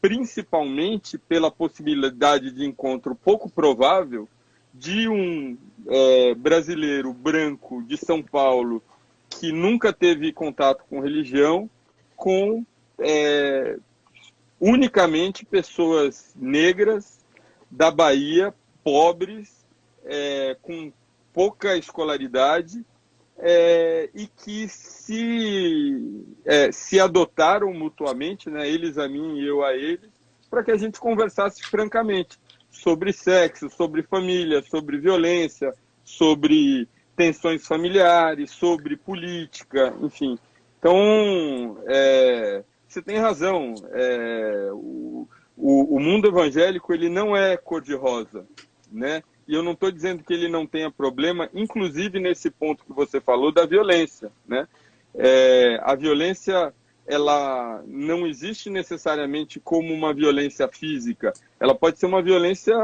principalmente pela possibilidade de encontro pouco provável de um brasileiro branco de São Paulo que nunca teve contato com religião, com unicamente pessoas negras da Bahia, pobres, com pouca escolaridade, e que se adotaram mutuamente, né, eles a mim e eu a eles, para que a gente conversasse francamente sobre sexo, sobre família, sobre violência, sobre tensões familiares, sobre política, enfim. Então, você tem razão. o mundo evangélico ele não é cor-de-rosa, né? E eu não estou dizendo que ele não tenha problema, inclusive nesse ponto que você falou da violência, né? A violência, ela não existe necessariamente como uma violência física. Ela pode ser uma violência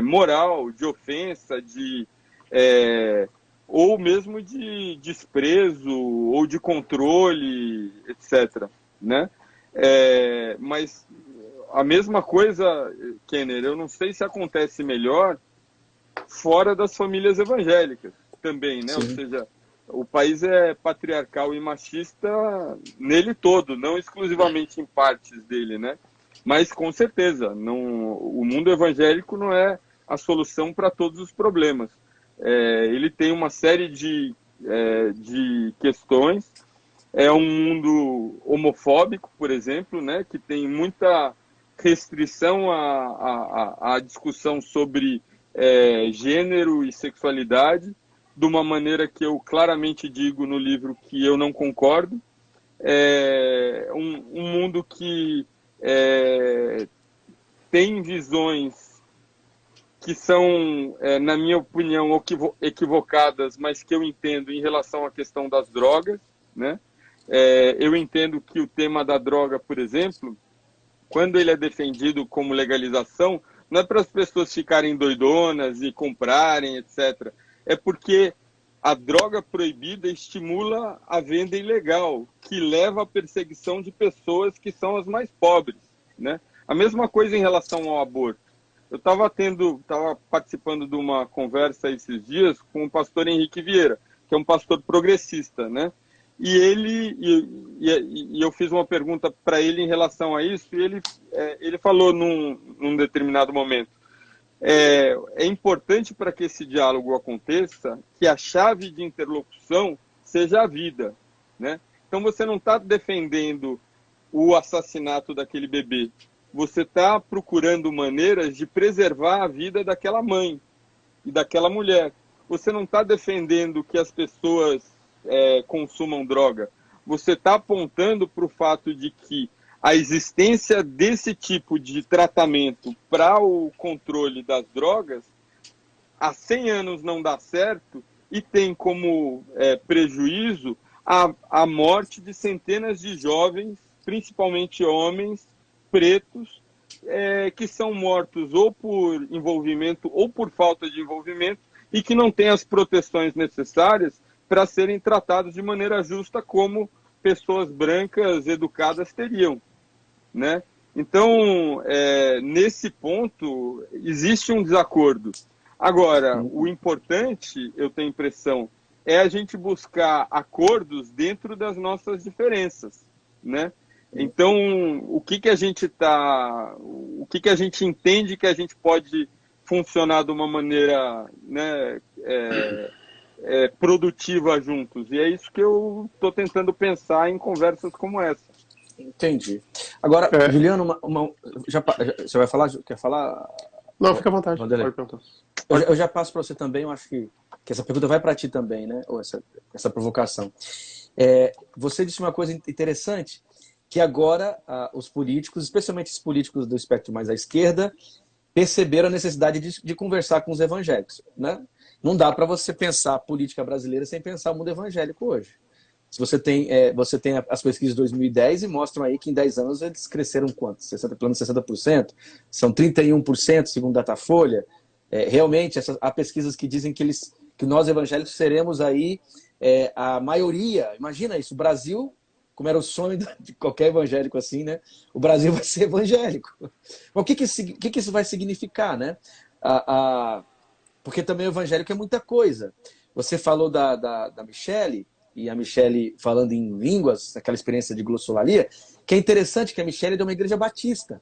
moral, de ofensa, ou mesmo de desprezo, ou de controle, etc., né? Mas a mesma coisa, Kenner, eu não sei se acontece melhor fora das famílias evangélicas também, né? Sim. Ou seja, o país é patriarcal e machista nele todo, não exclusivamente em partes dele, né? Mas com certeza, o mundo evangélico não é a solução para todos os problemas. Ele tem uma série de questões. É um mundo homofóbico, por exemplo, né, que tem muita restrição à discussão sobre gênero e sexualidade, de uma maneira que eu claramente digo no livro que eu não concordo. Um mundo que tem visões que são, na minha opinião, equivocadas, mas que eu entendo em relação à questão das drogas, né? Eu entendo que o tema da droga, por exemplo, quando ele é defendido como legalização, não é para as pessoas ficarem doidonas e comprarem, etc. É porque a droga proibida estimula a venda ilegal, que leva à perseguição de pessoas que são as mais pobres, né? A mesma coisa em relação ao aborto. Eu estava participando de uma conversa esses dias com o pastor Henrique Vieira, que é um pastor progressista, né? E eu fiz uma pergunta para ele em relação a isso, e ele falou num determinado momento: é importante para que esse diálogo aconteça que a chave de interlocução seja a vida, né? Então você não está defendendo o assassinato daquele bebê, você está procurando maneiras de preservar a vida daquela mãe e daquela mulher. Você não está defendendo que as pessoas consumam droga. Você está apontando para o fato de que a existência desse tipo de tratamento para o controle das drogas há 100 anos não dá certo e tem como prejuízo a morte de centenas de jovens, principalmente homens pretos, que são mortos ou por envolvimento ou por falta de envolvimento e que não têm as proteções necessárias para serem tratados de maneira justa como pessoas brancas educadas teriam, né? Então, nesse ponto, existe um desacordo. Agora, o importante, eu tenho a impressão, é a gente buscar acordos dentro das nossas diferenças, né? Então, o que a gente entende que a gente pode funcionar de uma maneira, né, produtiva juntos. E é isso que eu estou tentando pensar em conversas como essa. Entendi. Agora, Juliano, você vai falar? Quer falar? Não, fica à vontade. Pode perguntar. Eu já passo para você também, eu acho que essa pergunta vai para ti também, né? Ou essa provocação. Você disse uma coisa interessante, que agora os políticos, especialmente os políticos do espectro mais à esquerda, perceberam a necessidade de conversar com os evangélicos, né? Não dá para você pensar a política brasileira sem pensar o mundo evangélico hoje. Se você tem as pesquisas de 2010 e mostram aí que em 10 anos eles cresceram quanto? 60%? São 31%, segundo Datafolha. Realmente, há pesquisas que dizem que nós evangélicos seremos aí a maioria. Imagina isso, o Brasil, como era o sonho de qualquer evangélico assim, né? O Brasil vai ser evangélico. Mas o que isso vai significar, né? Porque também o evangélico é muita coisa. Você falou da Michele, e a Michele falando em línguas, aquela experiência de glossolalia, que é interessante que a Michele é de uma igreja batista.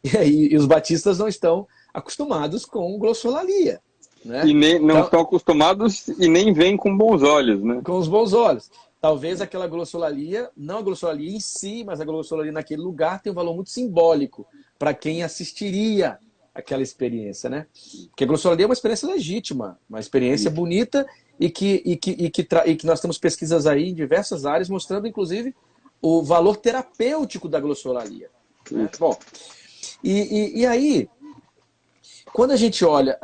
E os batistas não estão acostumados com glossolalia, né? E não estão acostumados e nem veem com bons olhos, né? Com os bons olhos. Talvez aquela glossolalia, não a glossolalia em si, mas a glossolalia naquele lugar tem um valor muito simbólico para quem assistiria aquela experiência, né? Porque a glossolalia é uma experiência legítima, uma experiência bonita e que nós temos pesquisas aí em diversas áreas mostrando, inclusive, o valor terapêutico da glossolalia. Né? Bom, e aí, quando a gente olha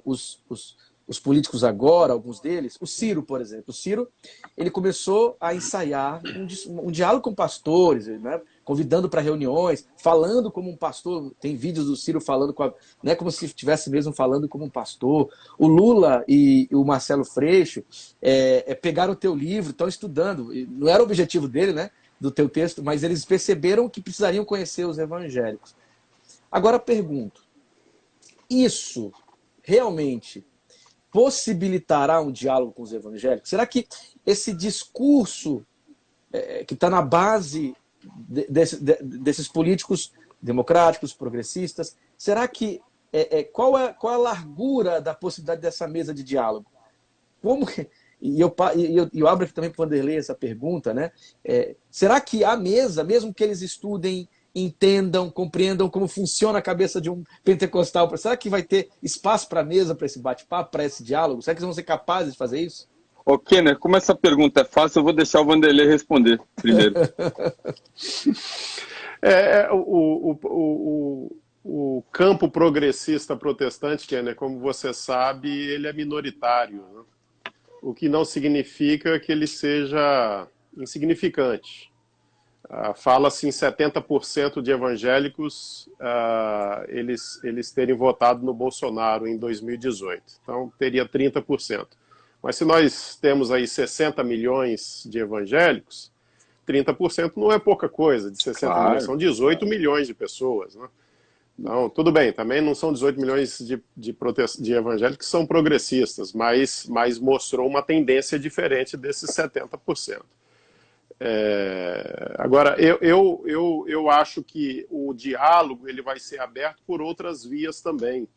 os políticos agora, alguns deles, o Ciro, por exemplo. O Ciro, ele começou a ensaiar um diálogo com pastores, né? Convidando para reuniões, falando como um pastor. Tem vídeos do Ciro falando né, como se estivesse mesmo falando como um pastor. O Lula e o Marcelo Freixo pegaram o teu livro, estão estudando. Não era o objetivo dele, né, do teu texto, mas eles perceberam que precisariam conhecer os evangélicos. Agora pergunto, isso realmente possibilitará um diálogo com os evangélicos? Será que esse discurso que está na base desses políticos democráticos, progressistas, será que qual a largura da possibilidade dessa mesa de diálogo? Como que, e eu abro aqui também para o Vanderlei essa pergunta, né? Será que a mesa, mesmo que eles estudem, entendam, compreendam como funciona a cabeça de um pentecostal, será que vai ter espaço para a mesa, para esse bate-papo, para esse diálogo? Será que eles vão ser capazes de fazer isso? Ô, Kenner, como essa pergunta é fácil, eu vou deixar o Vanderlei responder primeiro. O campo progressista protestante, Kenner, como você sabe, ele é minoritário, né? O que não significa que ele seja insignificante. Fala-se em 70% de evangélicos eles terem votado no Bolsonaro em 2018. Então, teria 30%. Mas se nós temos aí 60 milhões de evangélicos, 30% não é pouca coisa, de 60 Claro. milhões, são 18 milhões de pessoas, né? Então, tudo bem, também não são 18 milhões de evangélicos que são progressistas, mas mostrou uma tendência diferente desses 70%. Agora, eu acho que o diálogo ele vai ser aberto por outras vias também.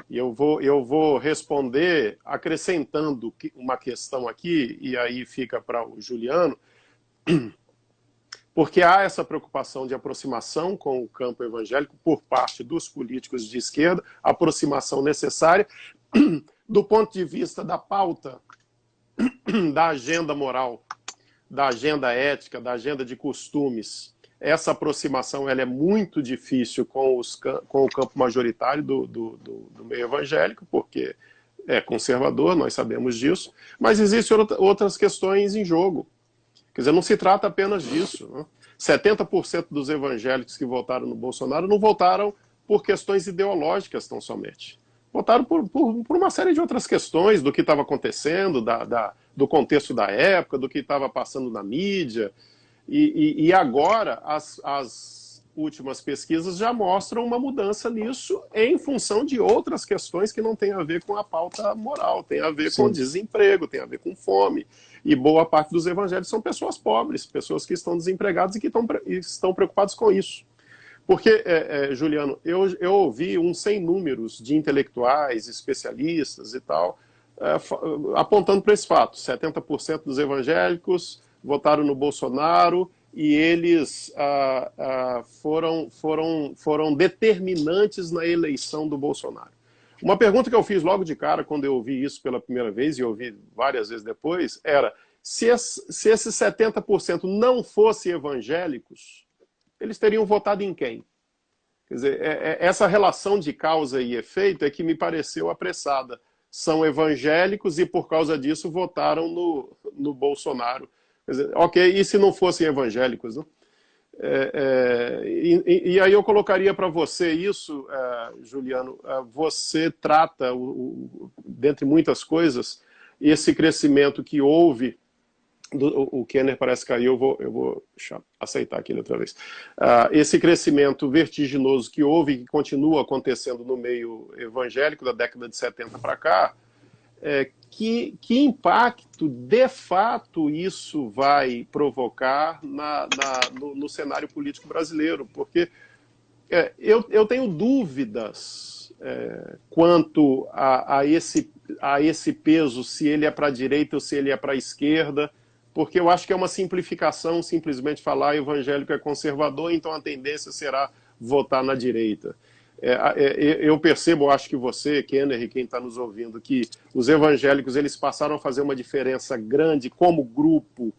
E eu vou responder acrescentando uma questão aqui, e aí fica para o Juliano, porque há essa preocupação de aproximação com o campo evangélico por parte dos políticos de esquerda, aproximação necessária, do ponto de vista da pauta, da agenda moral, da agenda ética, da agenda de costumes. Essa aproximação ela é muito difícil com o campo majoritário do meio evangélico, porque é conservador, nós sabemos disso, mas existem outras questões em jogo. Quer dizer, não se trata apenas disso, né? 70% dos evangélicos que votaram no Bolsonaro não votaram por questões ideológicas tão somente. Votaram por uma série de outras questões do que estava acontecendo, do contexto da época, do que estava passando na mídia. E agora as últimas pesquisas já mostram uma mudança nisso em função de outras questões que não têm a ver com a pauta moral, tem a ver Sim. com desemprego, tem a ver com fome. E boa parte dos evangélicos são pessoas pobres, pessoas que estão desempregadas e que estão preocupados com isso. Porque, Juliano, eu ouvi sem números de intelectuais, especialistas e tal, apontando para esse fato. 70% dos evangélicos votaram no Bolsonaro e eles foram determinantes na eleição do Bolsonaro. Uma pergunta que eu fiz logo de cara quando eu ouvi isso pela primeira vez, e ouvi várias vezes depois, era se esses 70% não fossem evangélicos, eles teriam votado em quem? Quer dizer, essa relação de causa e efeito é que me pareceu apressada. São evangélicos e, por causa disso, votaram no Bolsonaro. Quer dizer, ok, e se não fossem evangélicos? Né? E aí eu colocaria para você isso, Juliano. Você trata, dentre muitas coisas, esse crescimento que houve. O Kenner parece que caiu, eu vou aceitar aqui outra vez. Esse crescimento vertiginoso que houve e que continua acontecendo no meio evangélico da década de 70 para cá, que impacto, de fato, isso vai provocar no cenário político brasileiro? Porque eu tenho dúvidas quanto a esse peso, se ele é para a direita ou se ele é para a esquerda, porque eu acho que é uma simplificação simplesmente falar evangélico é conservador, então a tendência será votar na direita. Eu percebo, acho que você, Kenner, e quem está nos ouvindo, que os evangélicos eles passaram a fazer uma diferença grande como grupo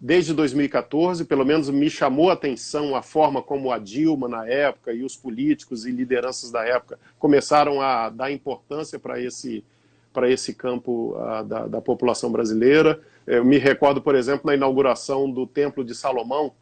desde 2014, pelo menos me chamou a atenção a forma como a Dilma, na época, e os políticos e lideranças da época começaram a dar importância para esse campo da população brasileira. Eu me recordo, por exemplo, na inauguração do Templo de Salomão,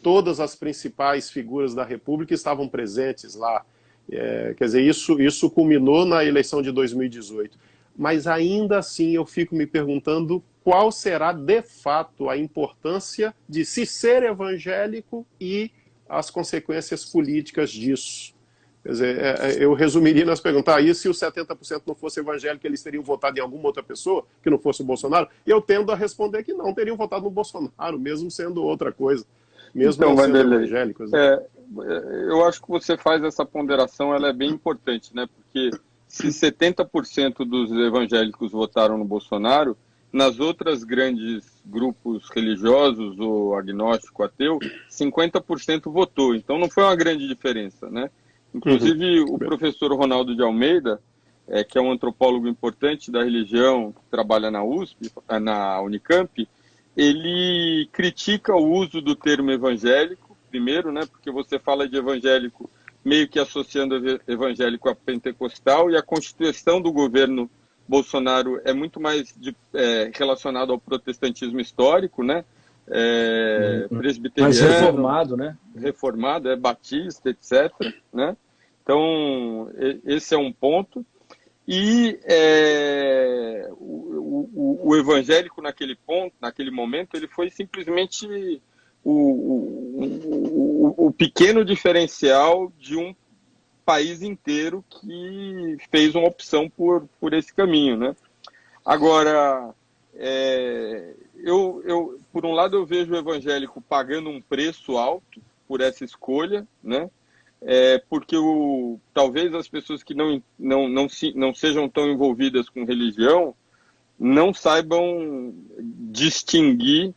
todas as principais figuras da República estavam presentes lá. Quer dizer, isso culminou na eleição de 2018. Mas ainda assim eu fico me perguntando qual será de fato a importância de se ser evangélico e as consequências políticas disso. Quer dizer, eu resumiria nas perguntas, e se os 70% não fosse evangélico, eles teriam votado em alguma outra pessoa que não fosse o Bolsonaro? E eu tendo a responder que não, teriam votado no Bolsonaro, mesmo sendo outra coisa, mesmo Então, não sendo Vanderlei, evangélicos. eu acho que você faz essa ponderação, ela é bem importante, né? Porque se 70% dos evangélicos votaram no Bolsonaro, nas outras grandes grupos religiosos, ou agnóstico, ateu, 50% votou. Então não foi uma grande diferença, né? Inclusive o professor Ronaldo de Almeida, que é um antropólogo importante da religião, que trabalha na USP, na Unicamp, ele critica o uso do termo evangélico, primeiro, né? Porque você fala de evangélico meio que associando evangélico a pentecostal, e a constituição do governo Bolsonaro é muito mais relacionado ao protestantismo histórico, né? Presbiteriano, mas reformado, né? Reformado, batista, etc., né? Então, esse é um ponto. E o evangélico naquele momento, ele foi simplesmente o pequeno diferencial de um país inteiro que fez uma opção por esse caminho, né? Agora, por um lado eu vejo o evangélico pagando um preço alto por essa escolha, né? Porque talvez as pessoas que não sejam tão envolvidas com religião não saibam distinguir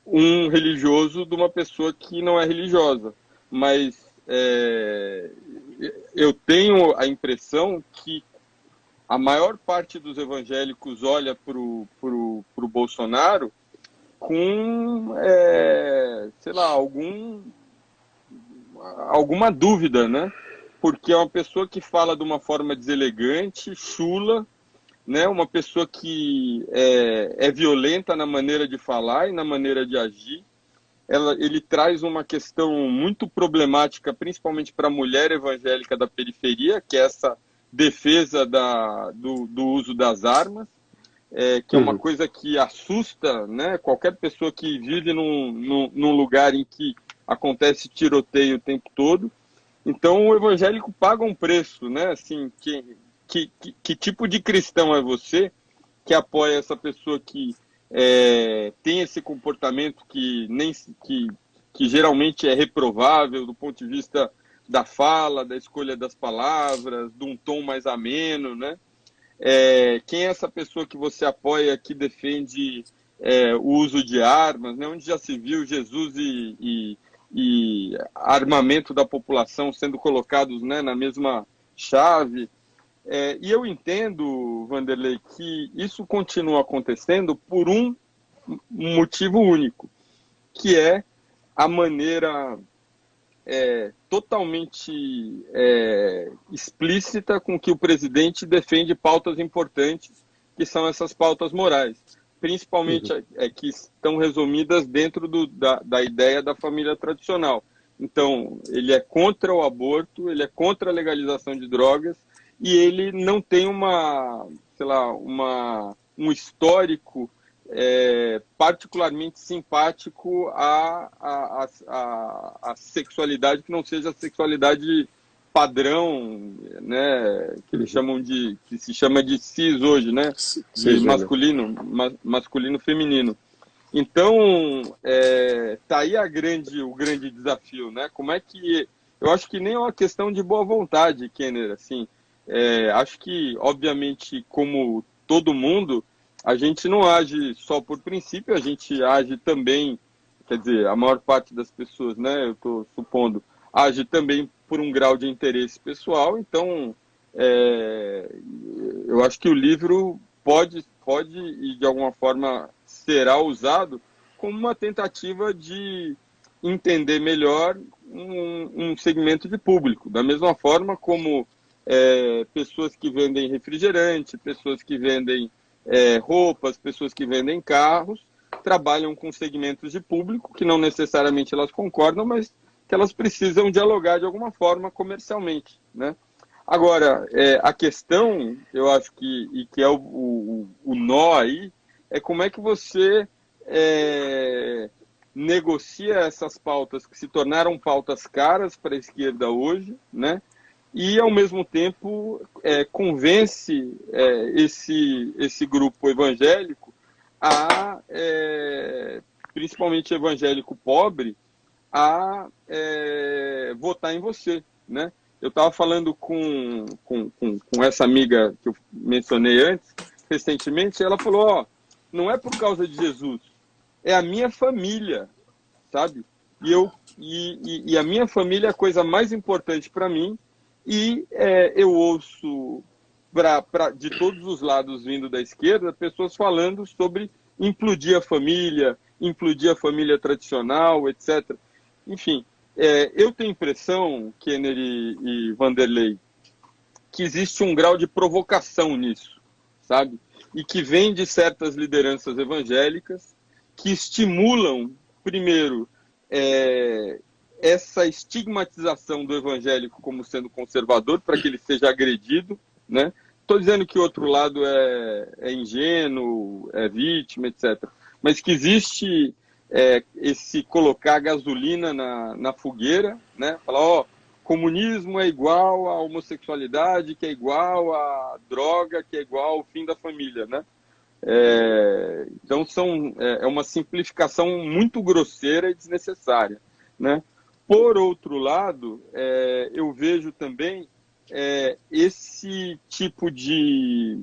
um religioso de uma pessoa que não é religiosa. Mas eu tenho a impressão que a maior parte dos evangélicos olha para o Bolsonaro com, sei lá, alguma dúvida, né? Porque é uma pessoa que fala de uma forma deselegante, chula, né? Uma pessoa que é violenta na maneira de falar e na maneira de agir. Ele traz uma questão muito problemática, principalmente para a mulher evangélica da periferia, que é essa defesa do uso das armas, que é uma coisa que assusta, né? Qualquer pessoa que vive num lugar em que acontece tiroteio o tempo todo. Então o evangélico paga um preço, né? Assim, que tipo de cristão é você que apoia essa pessoa que tem esse comportamento que geralmente é reprovável do ponto de vista da fala, da escolha das palavras, de um tom mais ameno, né? Quem é essa pessoa que você apoia, que defende o uso de armas, né? Onde já se viu Jesus e armamento da população sendo colocados, né, na mesma chave. E eu entendo, Vanderlei, que isso continua acontecendo por um motivo único, que é a maneira totalmente explícita com que o presidente defende pautas importantes, que são essas pautas morais, principalmente que estão resumidas dentro da ideia da família tradicional. Então, ele é contra o aborto, ele é contra a legalização de drogas, e ele não tem um histórico particularmente simpático à sexualidade que não seja a sexualidade padrão, né, que se chama de cis hoje, né, de masculino feminino. Então, tá aí o grande desafio, né? Como é que eu acho que nem é uma questão de boa vontade, Kenner, assim. Acho que, obviamente, como todo mundo, a gente não age só por princípio, a gente age também, quer dizer, a maior parte das pessoas, né, eu estou supondo, age também por um grau de interesse pessoal. Então, eu acho que o livro pode e, de alguma forma, será usado como uma tentativa de entender melhor um segmento de público. Da mesma forma como pessoas que vendem refrigerante, pessoas que vendem roupas, pessoas que vendem carros, trabalham com segmentos de público que não necessariamente elas concordam, mas que elas precisam dialogar de alguma forma comercialmente, né? Agora, a questão, eu acho que é o nó aí, é como é que você negocia essas pautas que se tornaram pautas caras para a esquerda hoje, né? E, ao mesmo tempo, convence esse grupo evangélico principalmente evangélico pobre, a votar em você, né? Eu estava falando com essa amiga que eu mencionei antes, recentemente, ela falou, ó, não é por causa de Jesus, é a minha família, sabe? E a minha família é a coisa mais importante para mim, e eu ouço de todos os lados vindo da esquerda, pessoas falando sobre implodir a família tradicional, etc. Enfim, eu tenho a impressão, Kenner e Vanderlei, que existe um grau de provocação nisso, sabe? E que vem de certas lideranças evangélicas que estimulam, primeiro, essa estigmatização do evangélico como sendo conservador, para que ele seja agredido, né? Estou dizendo que o outro lado é ingênuo, é vítima, etc. Mas que existe esse colocar gasolina na fogueira, né? Falar, ó, comunismo é igual à homossexualidade, que é igual à droga, que é igual ao fim da família, né? Então é uma simplificação muito grosseira e desnecessária, né? Por outro lado, eu vejo também esse tipo de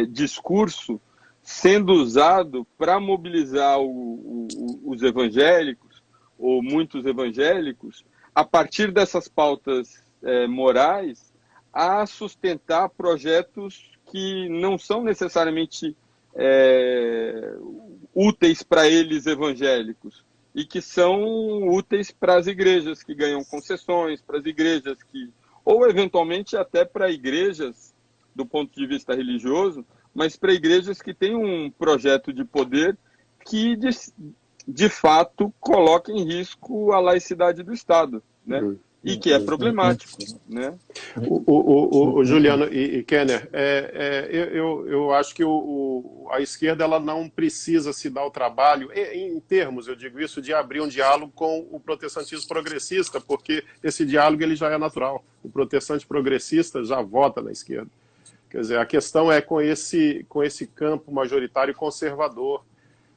discurso sendo usado para mobilizar os evangélicos, ou muitos evangélicos, a partir dessas pautas morais, a sustentar projetos que não são necessariamente úteis para eles evangélicos, e que são úteis para as igrejas que ganham concessões, para as igrejas ou eventualmente até para igrejas do ponto de vista religioso, mas para igrejas que têm um projeto de poder que de fato coloca em risco a laicidade do Estado, né? E que é problemático, né? O Juliano e Kenner, eu acho que a esquerda ela não precisa se dar o trabalho, em termos, eu digo isso, de abrir um diálogo com o protestantismo progressista, porque esse diálogo ele já é natural. O protestante progressista já vota na esquerda. Quer dizer, a questão é com esse campo majoritário conservador.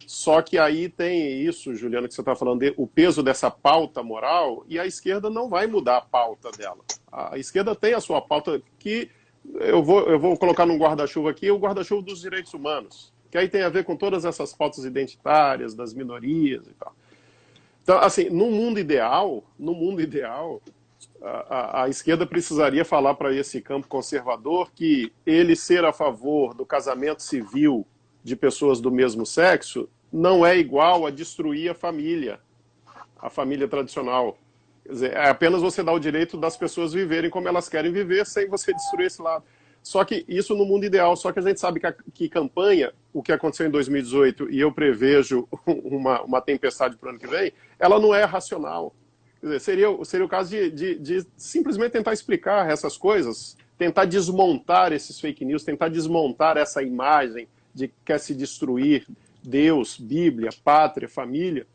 Só que aí tem isso, Juliano, que você está falando, o peso dessa pauta moral, e a esquerda não vai mudar a pauta dela. A esquerda tem a sua pauta que eu vou colocar num guarda-chuva aqui, o guarda-chuva dos direitos humanos, que aí tem a ver com todas essas pautas identitárias, das minorias e tal. Então, assim, no mundo ideal, a esquerda precisaria falar para esse campo conservador que ele ser a favor do casamento civil de pessoas do mesmo sexo não é igual a destruir a família tradicional. Quer dizer, é apenas você dar o direito das pessoas viverem como elas querem viver sem você destruir esse lado. Só que isso no mundo ideal, só que a gente sabe que campanha, o que aconteceu em 2018, e eu prevejo uma tempestade para o ano que vem, ela não é racional. Quer dizer, seria o caso de simplesmente tentar explicar essas coisas, tentar desmontar esses fake news, tentar desmontar essa imagem de que quer se destruir Deus, Bíblia, pátria, família.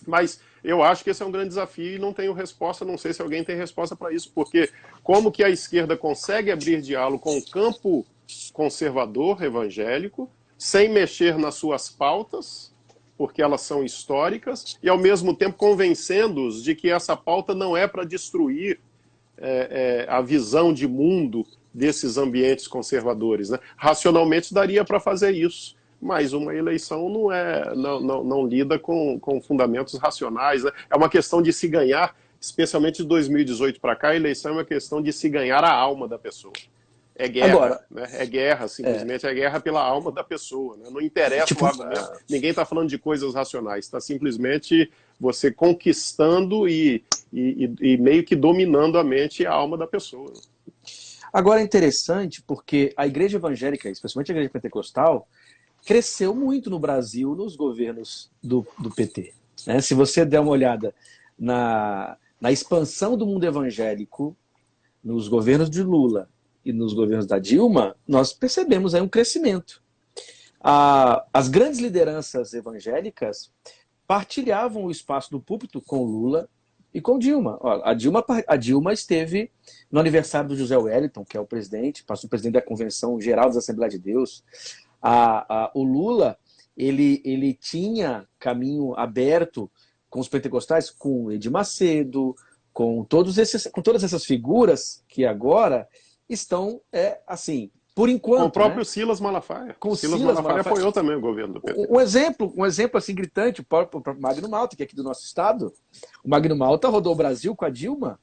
Mas eu acho que esse é um grande desafio e não tenho resposta, não sei se alguém tem resposta para isso, porque como que a esquerda consegue abrir diálogo com o campo conservador, evangélico, sem mexer nas suas pautas, porque elas são históricas, e ao mesmo tempo convencendo-os de que essa pauta não é para destruir a visão de mundo desses ambientes conservadores, né? Racionalmente daria para fazer isso, mas uma eleição não lida com fundamentos racionais, né? É uma questão de se ganhar, especialmente de 2018 para cá, a eleição é uma questão de se ganhar a alma da pessoa. é guerra, Agora, né? É guerra, simplesmente é guerra pela alma da pessoa, né? Não interessa tipo, o argumento, ninguém está falando de coisas racionais, está simplesmente você conquistando e meio que dominando a mente e a alma da pessoa. agora é interessante porque a igreja evangélica, especialmente a igreja pentecostal, cresceu muito no Brasil nos governos do PT. Né? Se você der uma olhada na expansão do mundo evangélico nos governos de Lula e nos governos da Dilma, nós percebemos aí um crescimento. As grandes lideranças evangélicas partilhavam o espaço do púlpito com Lula e com Dilma. A Dilma esteve no aniversário do José Wellington, que é o presidente, pastor presidente da Convenção Geral da Assembleia de Deus. O Lula, ele tinha caminho aberto com os pentecostais, com Edir Macedo, com todas essas figuras que agora estão, assim, por enquanto... Com o próprio né? Silas Malafaia. Com Silas Malafaia apoiou também o governo do PT. Um exemplo assim gritante, o próprio Magno Malta, que é aqui do nosso estado. O Magno Malta rodou o Brasil com a Dilma.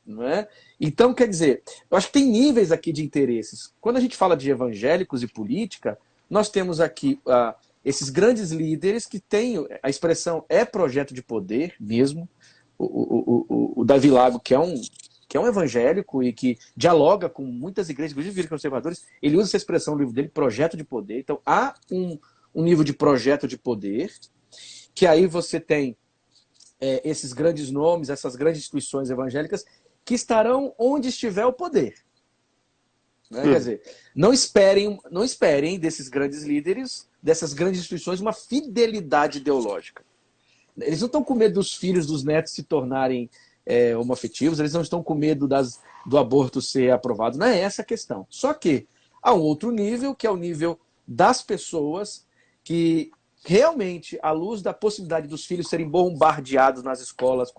Não é? Então, quer dizer, eu acho que tem níveis aqui de interesses. Quando a gente fala de evangélicos e política, nós temos aqui esses grandes líderes que têm, a expressão é projeto de poder mesmo. O Davi Lago, que é um evangélico e que dialoga com muitas igrejas, inclusive conservadores, ele usa essa expressão no livro dele, projeto de poder. Então, há um nível de projeto de poder, que aí você tem esses grandes nomes, essas grandes instituições evangélicas, que estarão onde estiver o poder. Né? Quer dizer, não esperem desses grandes líderes, dessas grandes instituições, uma fidelidade ideológica. Eles não estão com medo dos filhos, dos netos se tornarem homoafetivos, eles não estão com medo do aborto ser aprovado. Não é essa a questão. Só que há um outro nível, que é o nível das pessoas que realmente, à luz da possibilidade dos filhos serem bombardeados nas escolas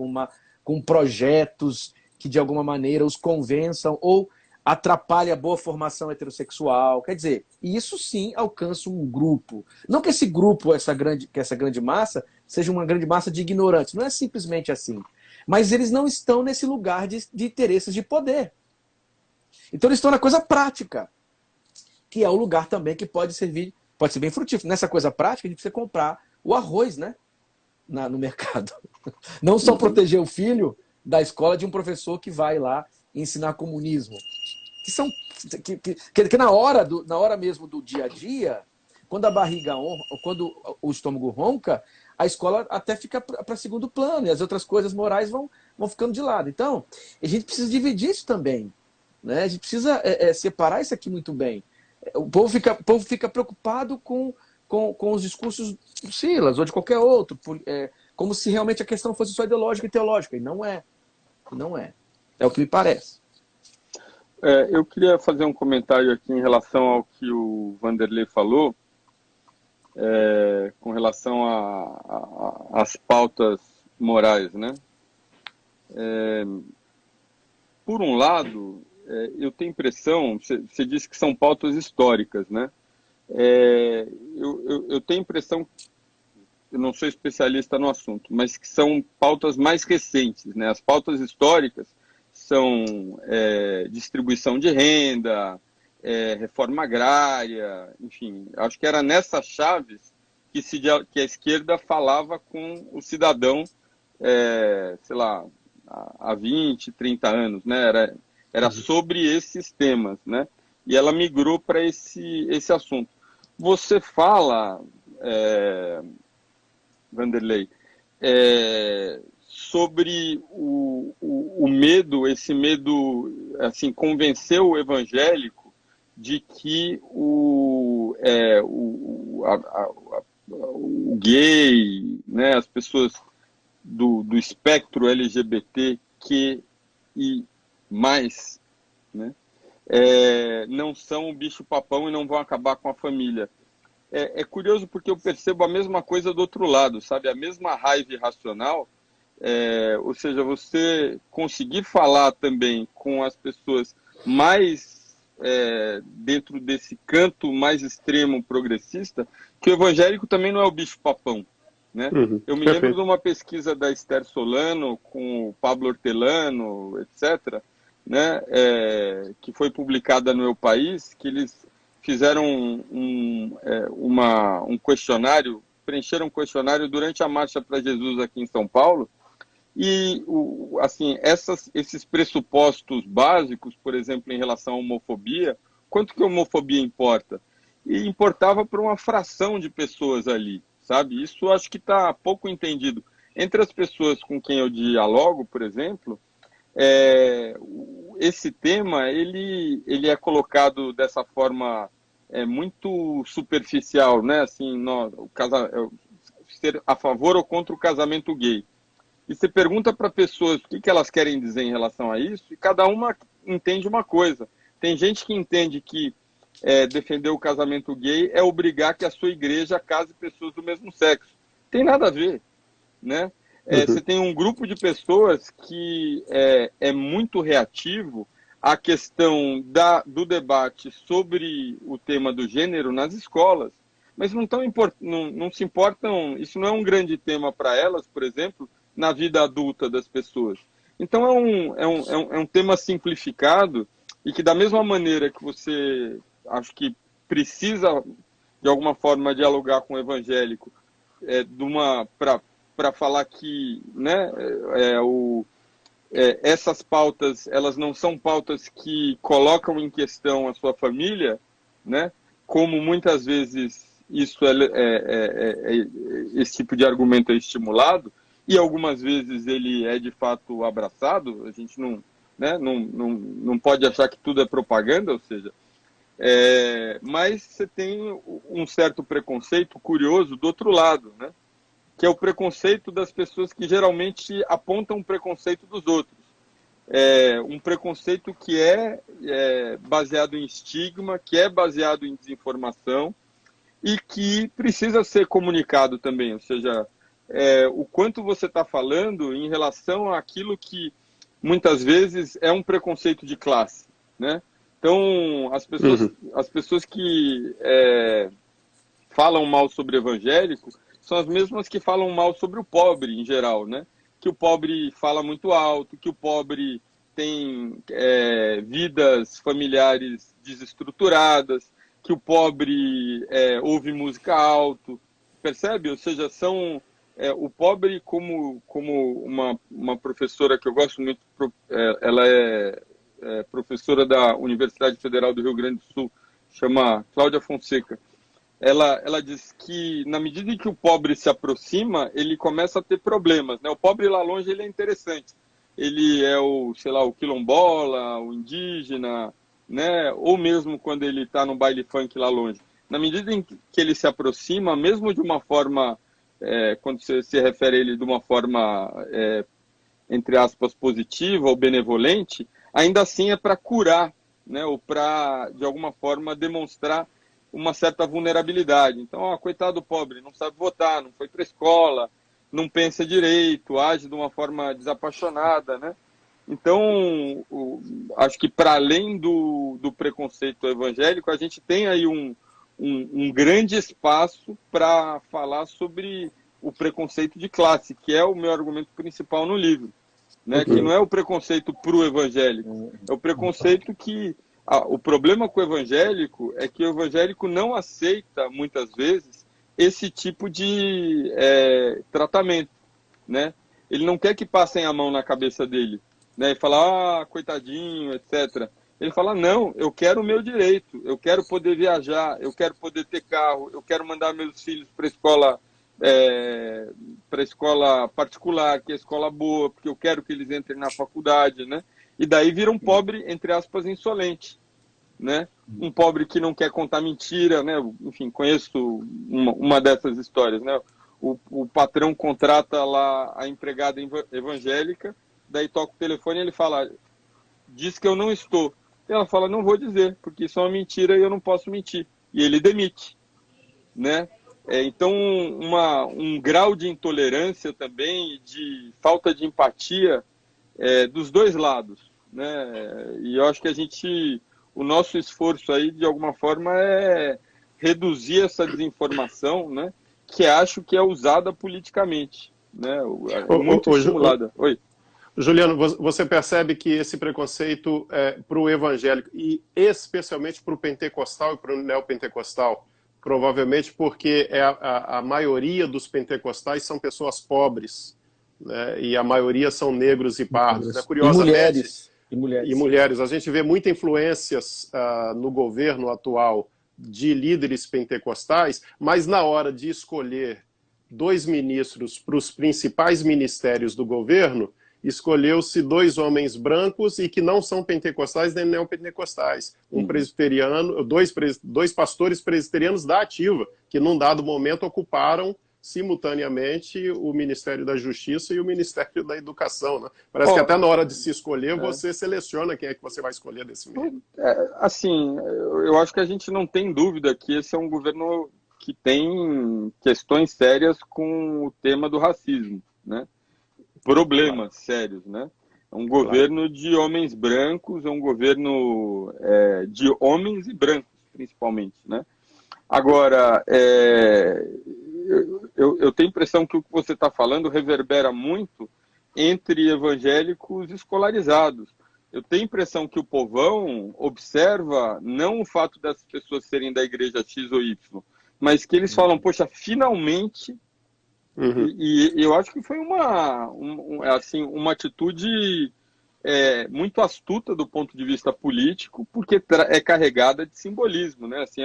com projetos que de alguma maneira os convençam ou atrapalha a boa formação heterossexual. Quer dizer, isso sim alcança um grupo. Não que esse grupo, que essa grande massa, seja uma grande massa de ignorantes. Não é simplesmente assim. Mas eles não estão nesse lugar de interesses de poder. Então eles estão na coisa prática, que é o lugar também que pode ser bem frutífero. Nessa coisa prática, a gente precisa comprar o arroz, né, no mercado. Não só proteger o filho da escola de um professor que vai lá ensinar comunismo. Que na hora mesmo do dia a dia, quando a barriga quando o estômago ronca, a escola até fica para segundo plano e as outras coisas morais vão ficando de lado. Então, a gente precisa dividir isso também. Né? A gente precisa separar isso aqui muito bem. O povo fica preocupado com os discursos do Silas ou de qualquer outro, como se realmente a questão fosse só ideológica e teológica. E não é. Não é. É o que me parece. Eu queria fazer um comentário aqui em relação ao que o Vanderlei falou, com relação às pautas morais, né? Por um lado, eu tenho impressão, você disse que são pautas históricas, né? Eu tenho impressão, eu não sou especialista no assunto, mas que são pautas mais recentes, né? As pautas históricas são distribuição de renda, reforma agrária, enfim, acho que era nessas chaves que a esquerda falava com o cidadão, sei lá, há 20, 30 anos, né? Era sobre esses temas, né? E ela migrou para esse assunto. Você fala, Vanderlei, sobre o medo, esse medo, assim, convenceu o evangélico de que o gay, né, as pessoas do espectro LGBT e mais, né, não são o bicho-papão e não vão acabar com a família. É curioso porque eu percebo a mesma coisa do outro lado, sabe? A mesma raiva irracional, ou seja, você conseguir falar também com as pessoas mais dentro desse canto mais extremo progressista, que o evangélico também não é o bicho-papão, né? Eu me lembro de uma pesquisa da Esther Solano com o Pablo Hortelano, etc., né, que foi publicada no El País, que eles fizeram um questionário, preencheram um questionário durante a Marcha para Jesus aqui em São Paulo, e assim, esses pressupostos básicos, por exemplo, em relação à homofobia, quanto que a homofobia importa? E importava para uma fração de pessoas ali, sabe? Isso acho que está pouco entendido. Entre as pessoas com quem eu dialogo, por exemplo, esse tema ele é colocado dessa forma muito superficial, né? Assim, ser a favor ou contra o casamento gay. E você pergunta para pessoas o que elas querem dizer em relação a isso, e cada uma entende uma coisa. Tem gente que entende que defender o casamento gay é obrigar que a sua igreja case pessoas do mesmo sexo. Tem nada a ver, né? Você tem um grupo de pessoas que é muito reativo à questão do debate sobre o tema do gênero nas escolas, mas não se importam, isso não é um grande tema para elas, por exemplo, na vida adulta das pessoas. Então é um tema simplificado e que, da mesma maneira que você, acho que precisa, de alguma forma, dialogar com o evangélico para falar que, né, essas pautas, elas não são pautas que colocam em questão a sua família, né, como muitas vezes esse tipo de argumento é estimulado, e algumas vezes ele é de fato abraçado. A gente não pode achar que tudo é propaganda, ou seja, mas você tem um certo preconceito curioso do outro lado, né? Que é o preconceito das pessoas que geralmente apontam o preconceito dos outros. Um preconceito que é baseado em estigma, que é baseado em desinformação e que precisa ser comunicado também, ou seja, o quanto você está falando em relação àquilo que muitas vezes é um preconceito de classe, né? Então, as pessoas que falam mal sobre evangélico são as mesmas que falam mal sobre o pobre em geral, né? Que o pobre fala muito alto, que o pobre tem vidas familiares desestruturadas, que o pobre ouve música alto, percebe? Ou seja, são o pobre, como uma professora que eu gosto muito, ela é professora da Universidade Federal do Rio Grande do Sul, chama Cláudia Fonseca. Ela diz que, na medida em que o pobre se aproxima, ele começa a ter problemas, né? O pobre lá longe, ele é interessante. Ele é o quilombola, o indígena, né? Ou mesmo quando ele está no baile funk lá longe. Na medida em que ele se aproxima, mesmo de uma forma, quando você se refere a ele de uma forma, entre aspas, positiva ou benevolente, ainda assim é para curar, né? Ou para, de alguma forma, demonstrar uma certa vulnerabilidade. Então, coitado do pobre, não sabe votar, não foi para a escola, não pensa direito, age de uma forma desapaixonada, né? Então, acho que para além do preconceito evangélico, a gente tem aí um grande espaço para falar sobre o preconceito de classe, que é o meu argumento principal no livro, né? Que não é o preconceito pro evangélico, é o preconceito que o problema com o evangélico é que o evangélico não aceita, muitas vezes, esse tipo de tratamento, né? Ele não quer que passem a mão na cabeça dele, né? E falar, coitadinho, etc. Ele fala, não, eu quero o meu direito, eu quero poder viajar, eu quero poder ter carro, eu quero mandar meus filhos para a escola particular, que é a escola boa, porque eu quero que eles entrem na faculdade, né? E daí vira um pobre, entre aspas, insolente, né? Um pobre que não quer contar mentira, né? Enfim, conheço uma dessas histórias, né? O patrão contrata lá a empregada evangélica, daí toca o telefone e ele fala, diz que eu não estou. E ela fala, não vou dizer, porque isso é uma mentira e eu não posso mentir. E ele demite, né? Então, um grau de intolerância também, de falta de empatia dos dois lados, né? E eu acho que o nosso esforço aí, de alguma forma, é reduzir essa desinformação, né? Que acho que é usada politicamente, né? É muito estimulada. Oi. Juliano, você percebe que esse preconceito para o evangélico, e especialmente para o pentecostal e para o neopentecostal, provavelmente porque a maioria dos pentecostais são pessoas pobres, né? E a maioria são negros e pardos. Né? E Curiosamente, mulheres. e mulheres, a gente vê muitas influências no governo atual de líderes pentecostais, mas na hora de escolher 2 ministros para os principais ministérios do governo, escolheu-se 2 homens brancos e que não são pentecostais nem neopentecostais. Um presbiteriano, dois pastores presbiterianos da Ativa, que num dado momento ocuparam simultaneamente o Ministério da Justiça e o Ministério da Educação. Né? Parece que até na hora de se escolher, você seleciona quem é que você vai escolher desse meio. Assim, eu acho que a gente não tem dúvida que esse é um governo que tem questões sérias com o tema do racismo, né? Problemas sérios, né? É um governo de homens brancos, é um governo de homens e brancos, principalmente, né? Agora, eu tenho a impressão que o que você está falando reverbera muito entre evangélicos escolarizados. Eu tenho a impressão que o povão observa não o fato das pessoas serem da igreja X ou Y, mas que eles falam, poxa, finalmente... E eu acho que foi uma atitude muito astuta do ponto de vista político, porque é carregada de simbolismo, né? Assim,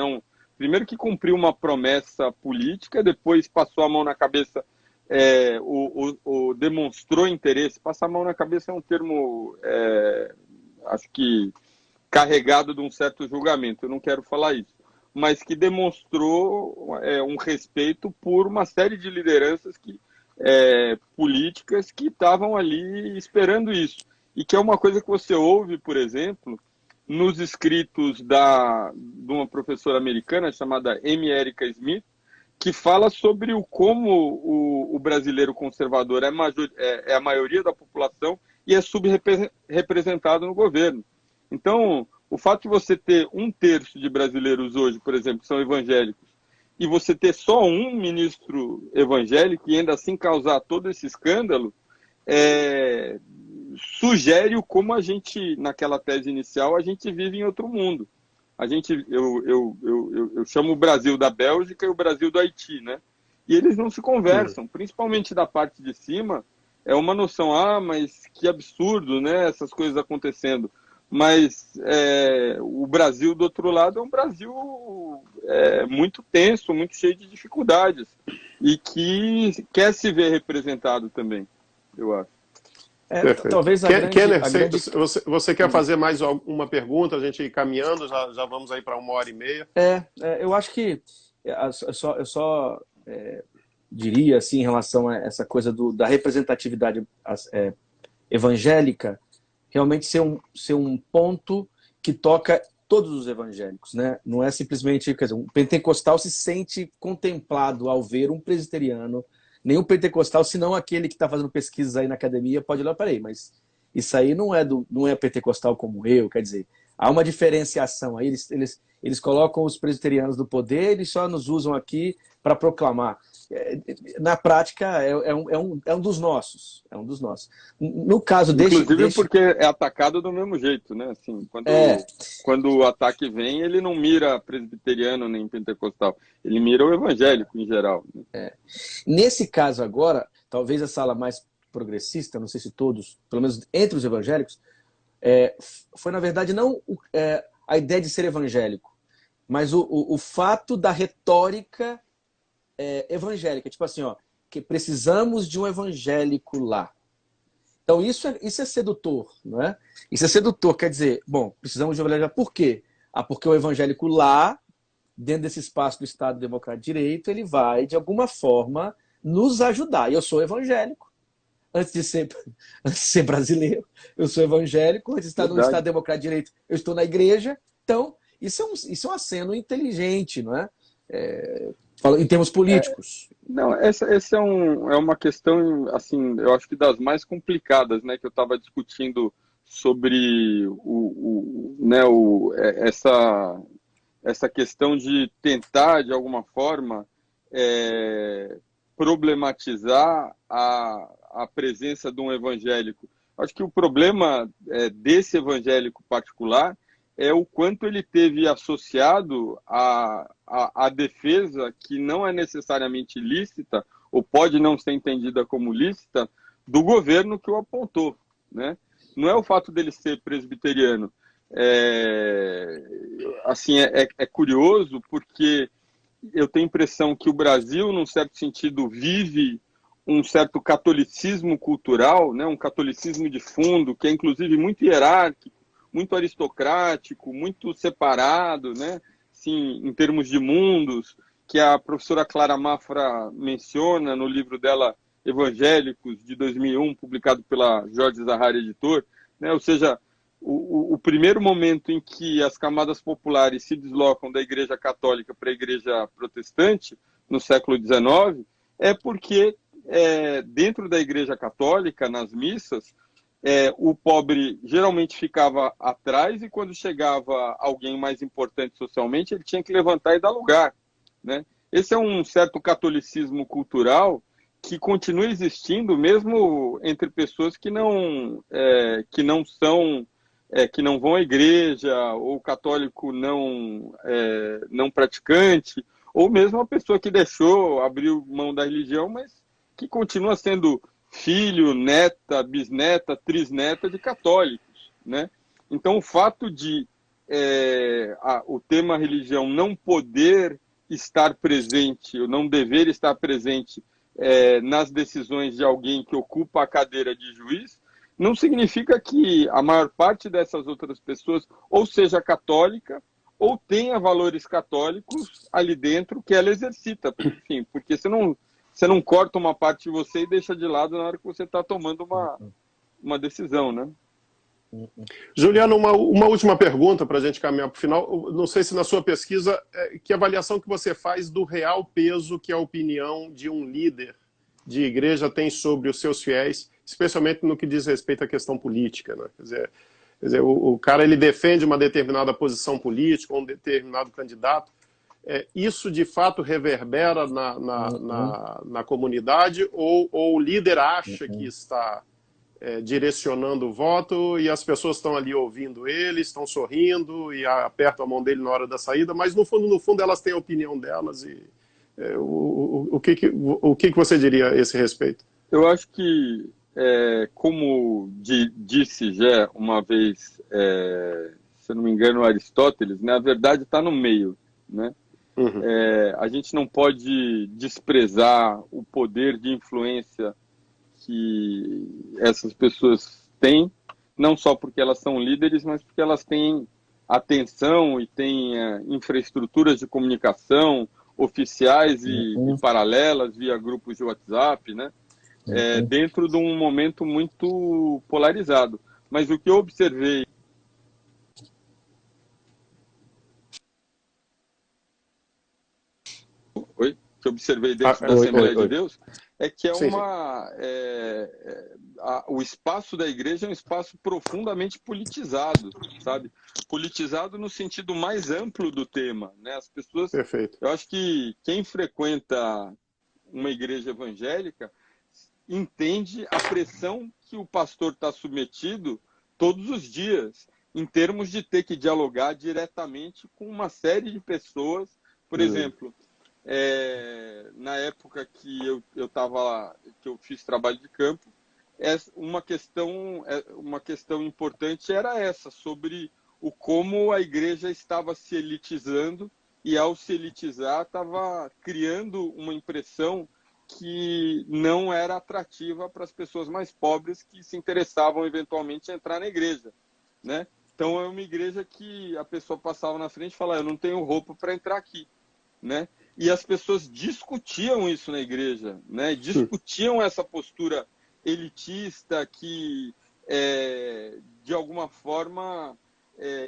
primeiro que cumpriu uma promessa política, depois passou a mão na cabeça, demonstrou interesse. Passar a mão na cabeça é um termo, acho que carregado de um certo julgamento. Eu não quero falar isso, mas que demonstrou um respeito por uma série de lideranças políticas que estavam ali esperando isso. E que é uma coisa que você ouve, por exemplo, nos escritos de uma professora americana chamada Amy Erica Smith, que fala sobre como o brasileiro conservador é a maioria da população e é subrepresentado no governo. Então, o fato de você ter 1/3 de brasileiros hoje, por exemplo, que são evangélicos, e você ter só um ministro evangélico e ainda assim causar todo esse escândalo, sugere como a gente, naquela tese inicial, a gente vive em outro mundo. Eu chamo o Brasil da Bélgica e o Brasil do Haiti, né? E eles não se conversam, principalmente da parte de cima. É uma noção, mas que absurdo, né? Essas coisas acontecendo. Mas o Brasil do outro lado é um Brasil muito tenso, muito cheio de dificuldades e que quer se ver representado também, eu acho. Talvez Kenner, você quer fazer mais uma pergunta? A gente ir caminhando, já vamos aí para 1h30. Eu acho que eu só diria assim em relação a essa coisa da representatividade evangélica, realmente ser um ponto que toca todos os evangélicos, né? Não é simplesmente, quer dizer, um pentecostal se sente contemplado ao ver um presbiteriano, nenhum pentecostal, senão aquele que está fazendo pesquisas aí na academia, pode olhar, peraí, mas isso aí não é pentecostal como eu, quer dizer, há uma diferenciação aí, eles colocam os presbiterianos do poder, eles só nos usam aqui para proclamar. Na prática, é um dos nossos. É um dos nossos. No caso Inclusive porque é atacado do mesmo jeito, né? Assim, quando o ataque vem, ele não mira presbiteriano nem pentecostal. Ele mira o evangélico em geral. Né? Nesse caso agora, talvez a sala mais progressista, não sei se todos, pelo menos entre os evangélicos, foi, na verdade, não a ideia de ser evangélico, mas o fato da retórica evangélica, tipo assim, que precisamos de um evangélico lá. Então isso é sedutor, não é? Isso é sedutor, quer dizer, bom, precisamos de um evangélico. Por quê? Porque o evangélico lá, dentro desse espaço do Estado Democrático de Direito, ele vai, de alguma forma, nos ajudar. E eu sou evangélico, antes de ser brasileiro, eu sou evangélico, antes de estar no Estado Democrático de Direito, eu estou na igreja. Então, isso é um aceno inteligente, não é? Em termos políticos. Não, essa é uma questão, assim, eu acho que das mais complicadas, né, que eu estava discutindo sobre essa questão de tentar, de alguma forma, problematizar a presença de um evangélico. Acho que o problema desse evangélico particular é o quanto ele teve associado a defesa, que não é necessariamente lícita, ou pode não ser entendida como lícita, do governo que o apontou, né? Não é o fato dele ser presbiteriano. Assim, é curioso, porque eu tenho a impressão que o Brasil, num certo sentido, vive um certo catolicismo cultural, né? Um catolicismo de fundo, que é inclusive muito hierárquico, muito aristocrático, muito separado, né? Sim, em termos de mundos, que a professora Clara Mafra menciona no livro dela, Evangélicos, de 2001, publicado pela Jorge Zahari Editor, né? Ou seja, o primeiro momento em que as camadas populares se deslocam da Igreja Católica para a Igreja Protestante, no século XIX, é porque dentro da Igreja Católica, nas missas, o pobre geralmente ficava atrás, e quando chegava alguém mais importante socialmente, ele tinha que levantar e dar lugar, né? Esse é um certo catolicismo cultural que continua existindo mesmo entre pessoas que não são, que não vão à igreja, ou católico não praticante, ou mesmo a pessoa que abriu mão da religião, mas que continua sendo filho, neta, bisneta, trisneta de católicos, né? Então, o fato de o tema religião não poder estar presente, ou não dever estar presente nas decisões de alguém que ocupa a cadeira de juiz, não significa que a maior parte dessas outras pessoas ou seja católica ou tenha valores católicos ali dentro que ela exercita. Enfim, porque você não corta uma parte de você e deixa de lado na hora que você está tomando uma decisão, né? Juliano, uma última pergunta para a gente caminhar para o final. Não sei se na sua pesquisa, que avaliação que você faz do real peso que a opinião de um líder de igreja tem sobre os seus fiéis, especialmente no que diz respeito à questão política, né? Quer dizer, o cara ele defende uma determinada posição política, um determinado candidato. Isso de fato reverbera na comunidade, ou o líder acha que está direcionando o voto e as pessoas estão ali ouvindo ele, estão sorrindo e apertam a mão dele na hora da saída, mas no fundo elas têm a opinião delas. E o que você diria a esse respeito? Eu acho que, como disse já uma vez, se eu não me engano, Aristóteles, né, a verdade está no meio, né? Uhum. A gente não pode desprezar o poder de influência que essas pessoas têm, não só porque elas são líderes, mas porque elas têm atenção e têm infraestruturas de comunicação oficiais e paralelas via grupos de WhatsApp, né? Dentro de um momento muito polarizado. Mas o que eu observei dentro da Assembleia de Deus é que o espaço da igreja é um espaço profundamente politizado, sabe? Politizado no sentido mais amplo do tema, né? As pessoas... Perfeito. Eu acho que quem frequenta uma igreja evangélica entende a pressão que o pastor está submetido todos os dias, em termos de ter que dialogar diretamente com uma série de pessoas. Por exemplo, na época que que eu fiz trabalho de campo, uma questão importante era essa, sobre como a igreja estava se elitizando, e ao se elitizar estava criando uma impressão que não era atrativa para as pessoas mais pobres que se interessavam eventualmente em entrar na igreja, né? Então é uma igreja que a pessoa passava na frente e falava: eu não tenho roupa para entrar aqui, né? E as pessoas discutiam isso na igreja, né? Discutiam essa postura elitista que, de alguma forma,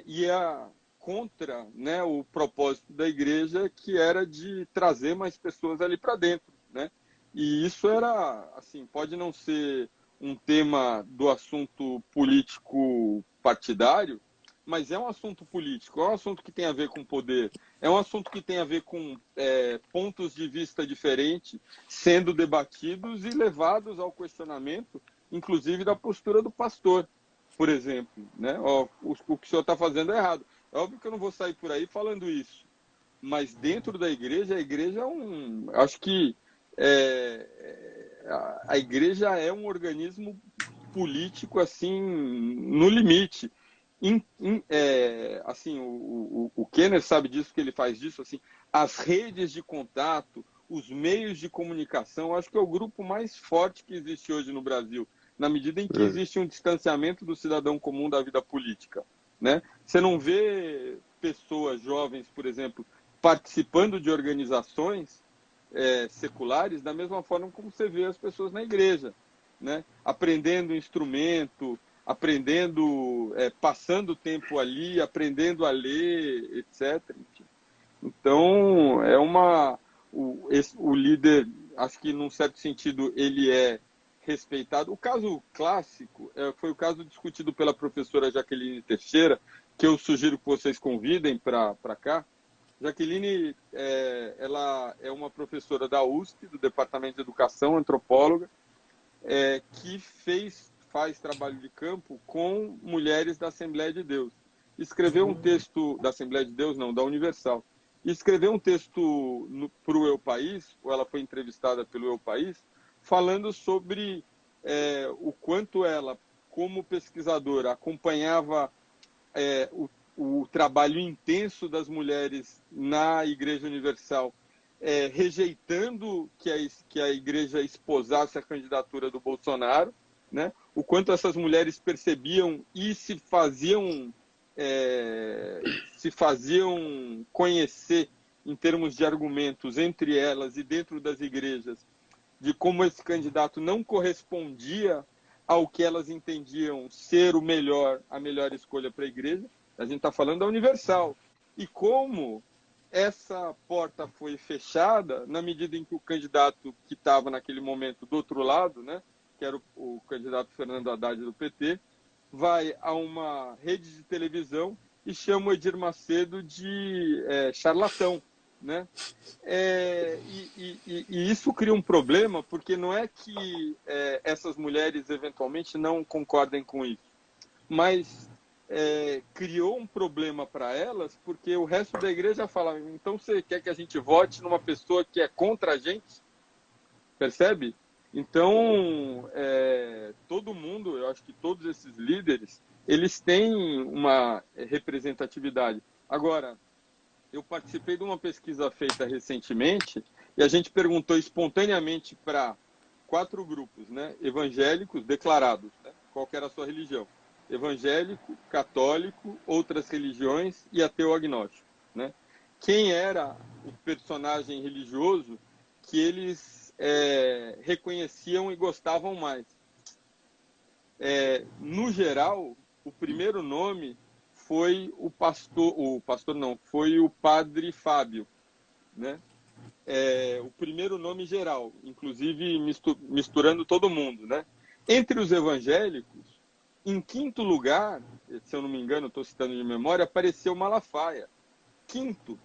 ia contra, né, o propósito da igreja, que era de trazer mais pessoas ali para dentro, né? E isso era, assim, pode não ser um tema do assunto político partidário, mas é um assunto político, é um assunto que tem a ver com poder, é um assunto que tem a ver com pontos de vista diferentes sendo debatidos e levados ao questionamento inclusive da postura do pastor, por exemplo, né? Ó, o que o senhor está fazendo é errado. É óbvio que eu não vou sair por aí falando isso, mas dentro da igreja, a igreja é acho que a igreja é um organismo político assim no limite. Assim, o Kenner sabe disso, que ele faz disso, assim, as redes de contato, os meios de comunicação, acho que é o grupo mais forte que existe hoje no Brasil, na medida em que existe um distanciamento do cidadão comum da vida política, né? Você não vê pessoas jovens, por exemplo, participando de organizações seculares da mesma forma como você vê as pessoas na igreja, né? Aprendendo instrumento, aprendendo, passando tempo ali, aprendendo a ler, etc. Então, o líder, acho que num certo sentido ele é respeitado. O caso clássico foi o caso discutido pela professora Jaqueline Teixeira, que eu sugiro que vocês convidem para cá. Jaqueline, ela é uma professora da USP, do Departamento de Educação, antropóloga, que faz trabalho de campo com mulheres da Assembleia de Deus. Escreveu um texto da Assembleia de Deus, não, da Universal. Escreveu um texto para o Eu País, ou ela foi entrevistada pelo Eu País, falando sobre o quanto ela, como pesquisadora, acompanhava o trabalho intenso das mulheres na Igreja Universal, rejeitando que a Igreja esposasse a candidatura do Bolsonaro, né? O quanto essas mulheres percebiam e se faziam conhecer em termos de argumentos entre elas e dentro das igrejas, de como esse candidato não correspondia ao que elas entendiam ser a melhor escolha para a igreja. A gente está falando da Universal. E como essa porta foi fechada na medida em que o candidato que estava naquele momento do outro lado, né, que era o candidato Fernando Haddad do PT, vai a uma rede de televisão e chama o Edir Macedo de charlatão, né? E isso cria um problema, porque não é que essas mulheres eventualmente não concordem com isso, mas criou um problema para elas, porque o resto da igreja fala: então você quer que a gente vote numa pessoa que é contra a gente? Percebe? Então, todo mundo, eu acho que todos esses líderes, eles têm uma representatividade. Agora, eu participei de uma pesquisa feita recentemente e a gente perguntou espontaneamente para 4 grupos, né, evangélicos declarados, né, qual que era a sua religião. Evangélico, católico, outras religiões e ateu agnóstico, né? Quem era o personagem religioso que eles reconheciam e gostavam mais? No geral, o primeiro nome foi foi o padre Fábio, né? O primeiro nome geral, inclusive misturando todo mundo, né? Entre os evangélicos, em 5º lugar, se eu não me engano, estou citando de memória, apareceu Malafaia. 5º.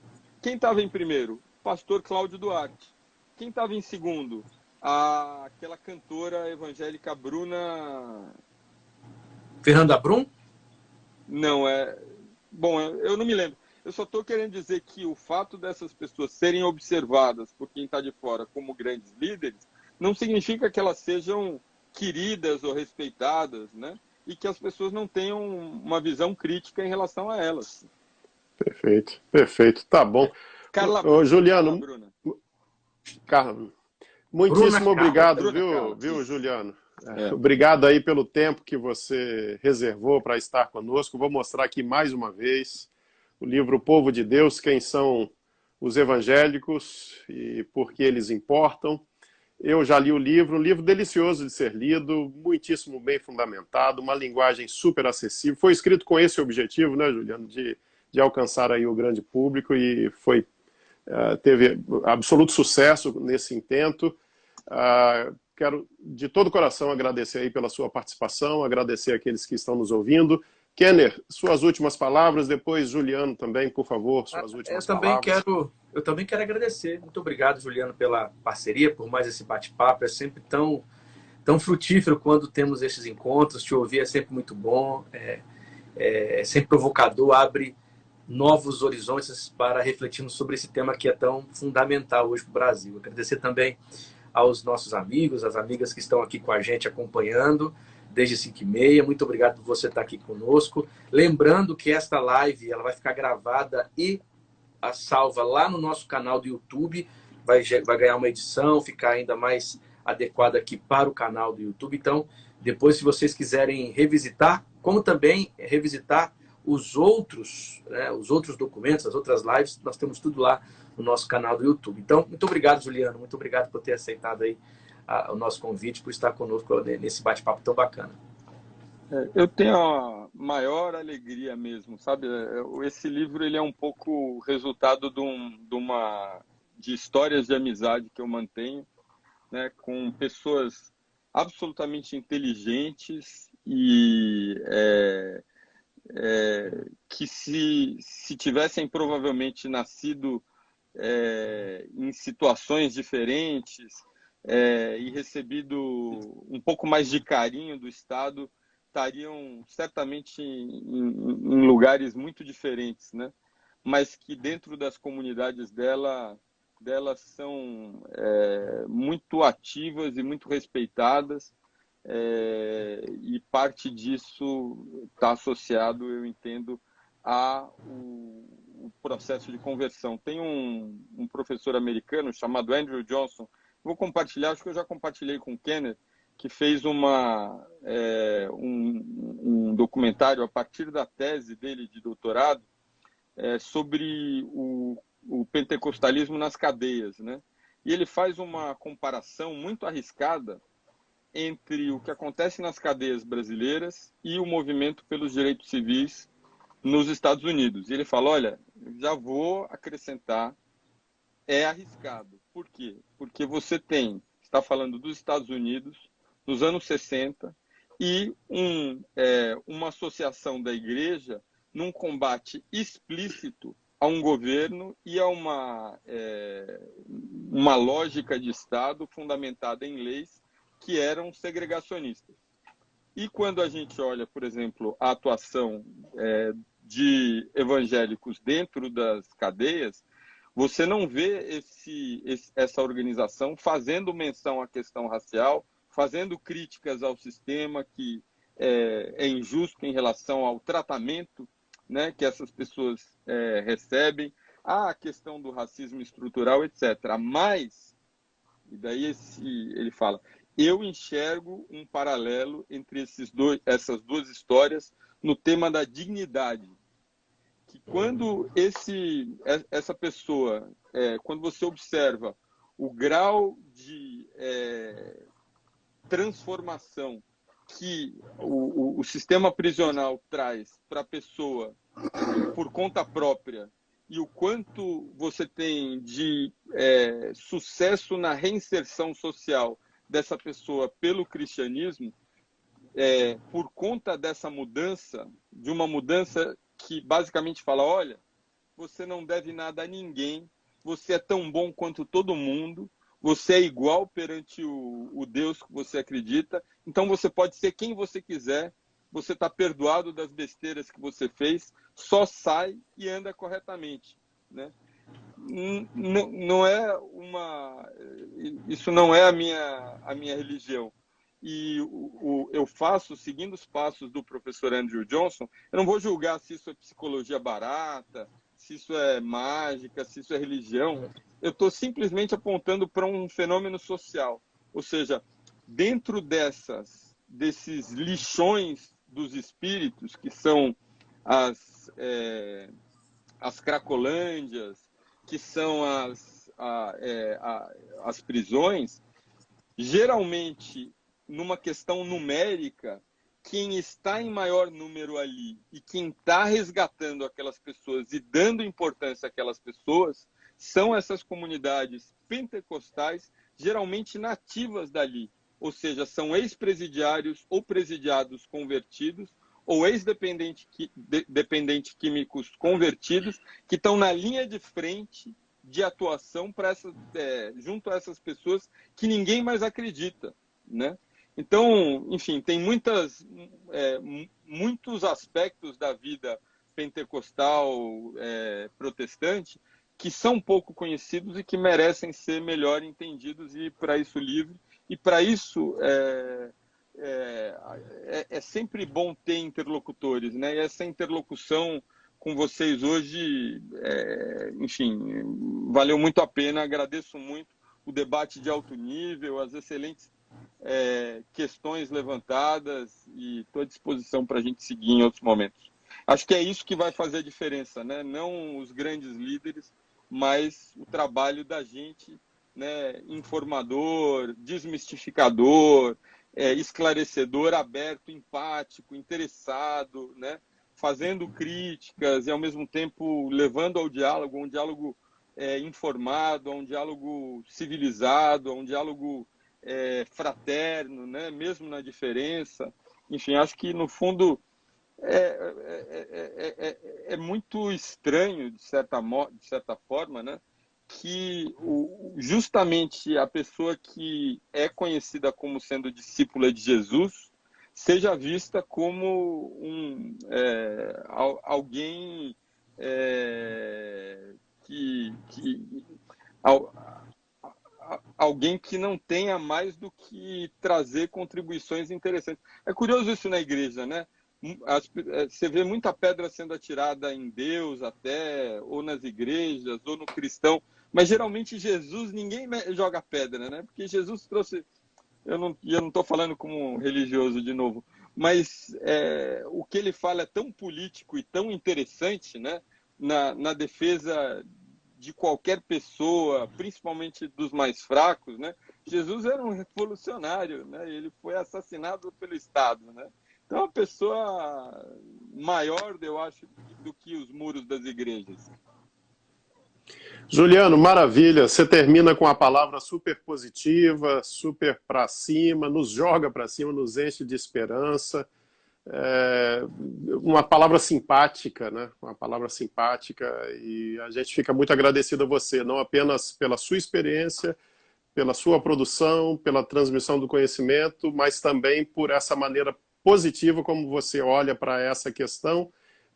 Quem estava em primeiro? Pastor Cláudio Duarte. Quem estava em segundo? Aquela cantora evangélica Bruna... Fernanda Brum? Não, Bom, eu não me lembro. Eu só estou querendo dizer que o fato dessas pessoas serem observadas por quem está de fora como grandes líderes não significa que elas sejam queridas ou respeitadas, né? E que as pessoas não tenham uma visão crítica em relação a elas. Perfeito, perfeito. Tá bom. Carla Juliano, Carla, muitíssimo obrigado, Carla. viu, Juliano? Obrigado aí pelo tempo que você reservou para estar conosco. Vou mostrar aqui mais uma vez o livro O Povo de Deus, quem são os evangélicos e por que eles importam. Eu já li o livro, um livro delicioso de ser lido, muitíssimo bem fundamentado, uma linguagem super acessível. Foi escrito com esse objetivo, né, Juliano, de alcançar aí o grande público e teve absoluto sucesso nesse intento. Quero de todo o coração agradecer aí pela sua participação, agradecer àqueles que estão nos ouvindo. Kenner, suas últimas palavras, depois Juliano também, por favor, suas últimas palavras. Eu também quero agradecer. Muito obrigado, Juliano, pela parceria, por mais esse bate-papo. É sempre tão tão frutífero quando temos esses encontros. Te ouvir é sempre muito bom, é sempre provocador, abre novos horizontes para refletirmos sobre esse tema que é tão fundamental hoje para o Brasil. Agradecer também aos nossos amigos, às amigas que estão aqui com a gente acompanhando desde 5h30. Muito obrigado por você estar aqui conosco. Lembrando que esta live ela vai ficar gravada e a salva lá no nosso canal do YouTube. Vai ganhar uma edição, ficar ainda mais adequada aqui para o canal do YouTube. Então, depois, se vocês quiserem revisitar, como também revisitar os outros documentos, as outras lives, nós temos tudo lá no nosso canal do YouTube. Então, muito obrigado, Juliano. Muito obrigado por ter aceitado aí o nosso convite, por estar conosco nesse bate-papo tão bacana. Eu tenho a maior alegria mesmo, sabe? Esse livro ele é um pouco resultado de histórias de amizade que eu mantenho, né, com pessoas absolutamente inteligentes e que se tivessem provavelmente nascido em situações diferentes e recebido um pouco mais de carinho do Estado, estariam certamente em lugares muito diferentes, né? Mas que dentro das comunidades delas são muito ativas e muito respeitadas, e parte disso está associado, eu entendo, o processo de conversão. Tem um professor americano chamado Andrew Johnson, vou compartilhar, acho que eu já compartilhei com o Kenner, que fez um documentário a partir da tese dele de doutorado sobre o pentecostalismo nas cadeias, né? E ele faz uma comparação muito arriscada entre o que acontece nas cadeias brasileiras e o movimento pelos direitos civis nos Estados Unidos. E ele fala, olha, já vou acrescentar, é arriscado. Por quê? Porque você está falando dos Estados Unidos, nos anos 60, e uma associação da igreja num combate explícito a um governo e a uma lógica de Estado fundamentada em leis que eram segregacionistas. E quando a gente olha, por exemplo, a atuação de evangélicos dentro das cadeias, você não vê essa organização fazendo menção à questão racial, fazendo críticas ao sistema que é injusto em relação ao tratamento, né, que essas pessoas recebem, a questão do racismo estrutural, etc. Mas, e daí ele fala, eu enxergo um paralelo entre essas duas histórias no tema da dignidade. Que quando essa pessoa, quando você observa o grau de transformação que o sistema prisional traz para a pessoa por conta própria e o quanto você tem de sucesso na reinserção social dessa pessoa pelo cristianismo, por conta dessa mudança, de uma mudança que basicamente fala, olha, você não deve nada a ninguém, você é tão bom quanto todo mundo, você é igual perante o Deus que você acredita, então você pode ser quem você quiser, você está perdoado das besteiras que você fez, só sai e anda corretamente, né? Isso não é a minha religião. E eu faço, seguindo os passos do professor Andrew Johnson, eu não vou julgar se isso é psicologia barata, se isso é mágica, se isso é religião. Eu estou simplesmente apontando para um fenômeno social. Ou seja, dentro desses lixões dos espíritos, que são as cracolândias, que são as prisões, geralmente, numa questão numérica, quem está em maior número ali e quem está resgatando aquelas pessoas e dando importância àquelas pessoas são essas comunidades pentecostais, geralmente nativas dali. Ou seja, são ex-presidiários ou presidiados convertidos ou ex-dependentes químicos convertidos que estão na linha de frente de atuação junto a essas pessoas que ninguém mais acredita, né? Então, enfim, tem muitos aspectos da vida pentecostal, protestante, que são pouco conhecidos e que merecem ser melhor entendidos, e para isso o livro. E para isso é sempre bom ter interlocutores, né? E essa interlocução com vocês hoje, enfim, valeu muito a pena. Agradeço muito o debate de alto nível, as excelentes questões levantadas, e estou à disposição para a gente seguir em outros momentos. Acho que é isso que vai fazer a diferença, né? Não os grandes líderes, mas o trabalho da gente, né? Informador, desmistificador, esclarecedor, aberto, empático, interessado, né? Fazendo críticas e, ao mesmo tempo, levando ao diálogo, a um diálogo informado, a um diálogo civilizado, a um diálogo fraterno, né? Mesmo na diferença. Enfim, acho que, no fundo, é muito estranho, de certa forma, né? Que justamente a pessoa que é conhecida como sendo discípula de Jesus seja vista como alguém alguém que não tenha mais do que trazer contribuições interessantes. É curioso isso na igreja, né? Você vê muita pedra sendo atirada em Deus até, ou nas igrejas, ou no cristão, mas geralmente Jesus, ninguém joga pedra, né? Porque Jesus trouxe... Eu não estou falando como religioso de novo, mas o que ele fala é tão político e tão interessante, né? Na defesa de qualquer pessoa, principalmente dos mais fracos, né? Jesus era um revolucionário, né? Ele foi assassinado pelo Estado, né? Então, é uma pessoa maior, eu acho, do que os muros das igrejas. Juliano, maravilha. Você termina com uma palavra super positiva, super para cima, nos joga para cima, nos enche de esperança. Uma palavra simpática, né? Uma palavra simpática, e a gente fica muito agradecido a você, não apenas pela sua experiência, pela sua produção, pela transmissão do conhecimento, mas também por essa maneira positiva como você olha para essa questão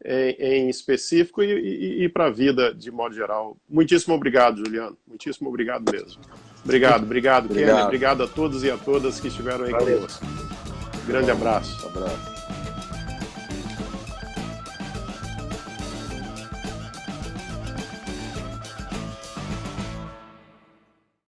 em específico e para a vida de modo geral. Muitíssimo obrigado, Juliano. Muitíssimo obrigado mesmo. Obrigado, Kenner. Obrigado a todos e a todas que estiveram aí conosco. Grande abraço.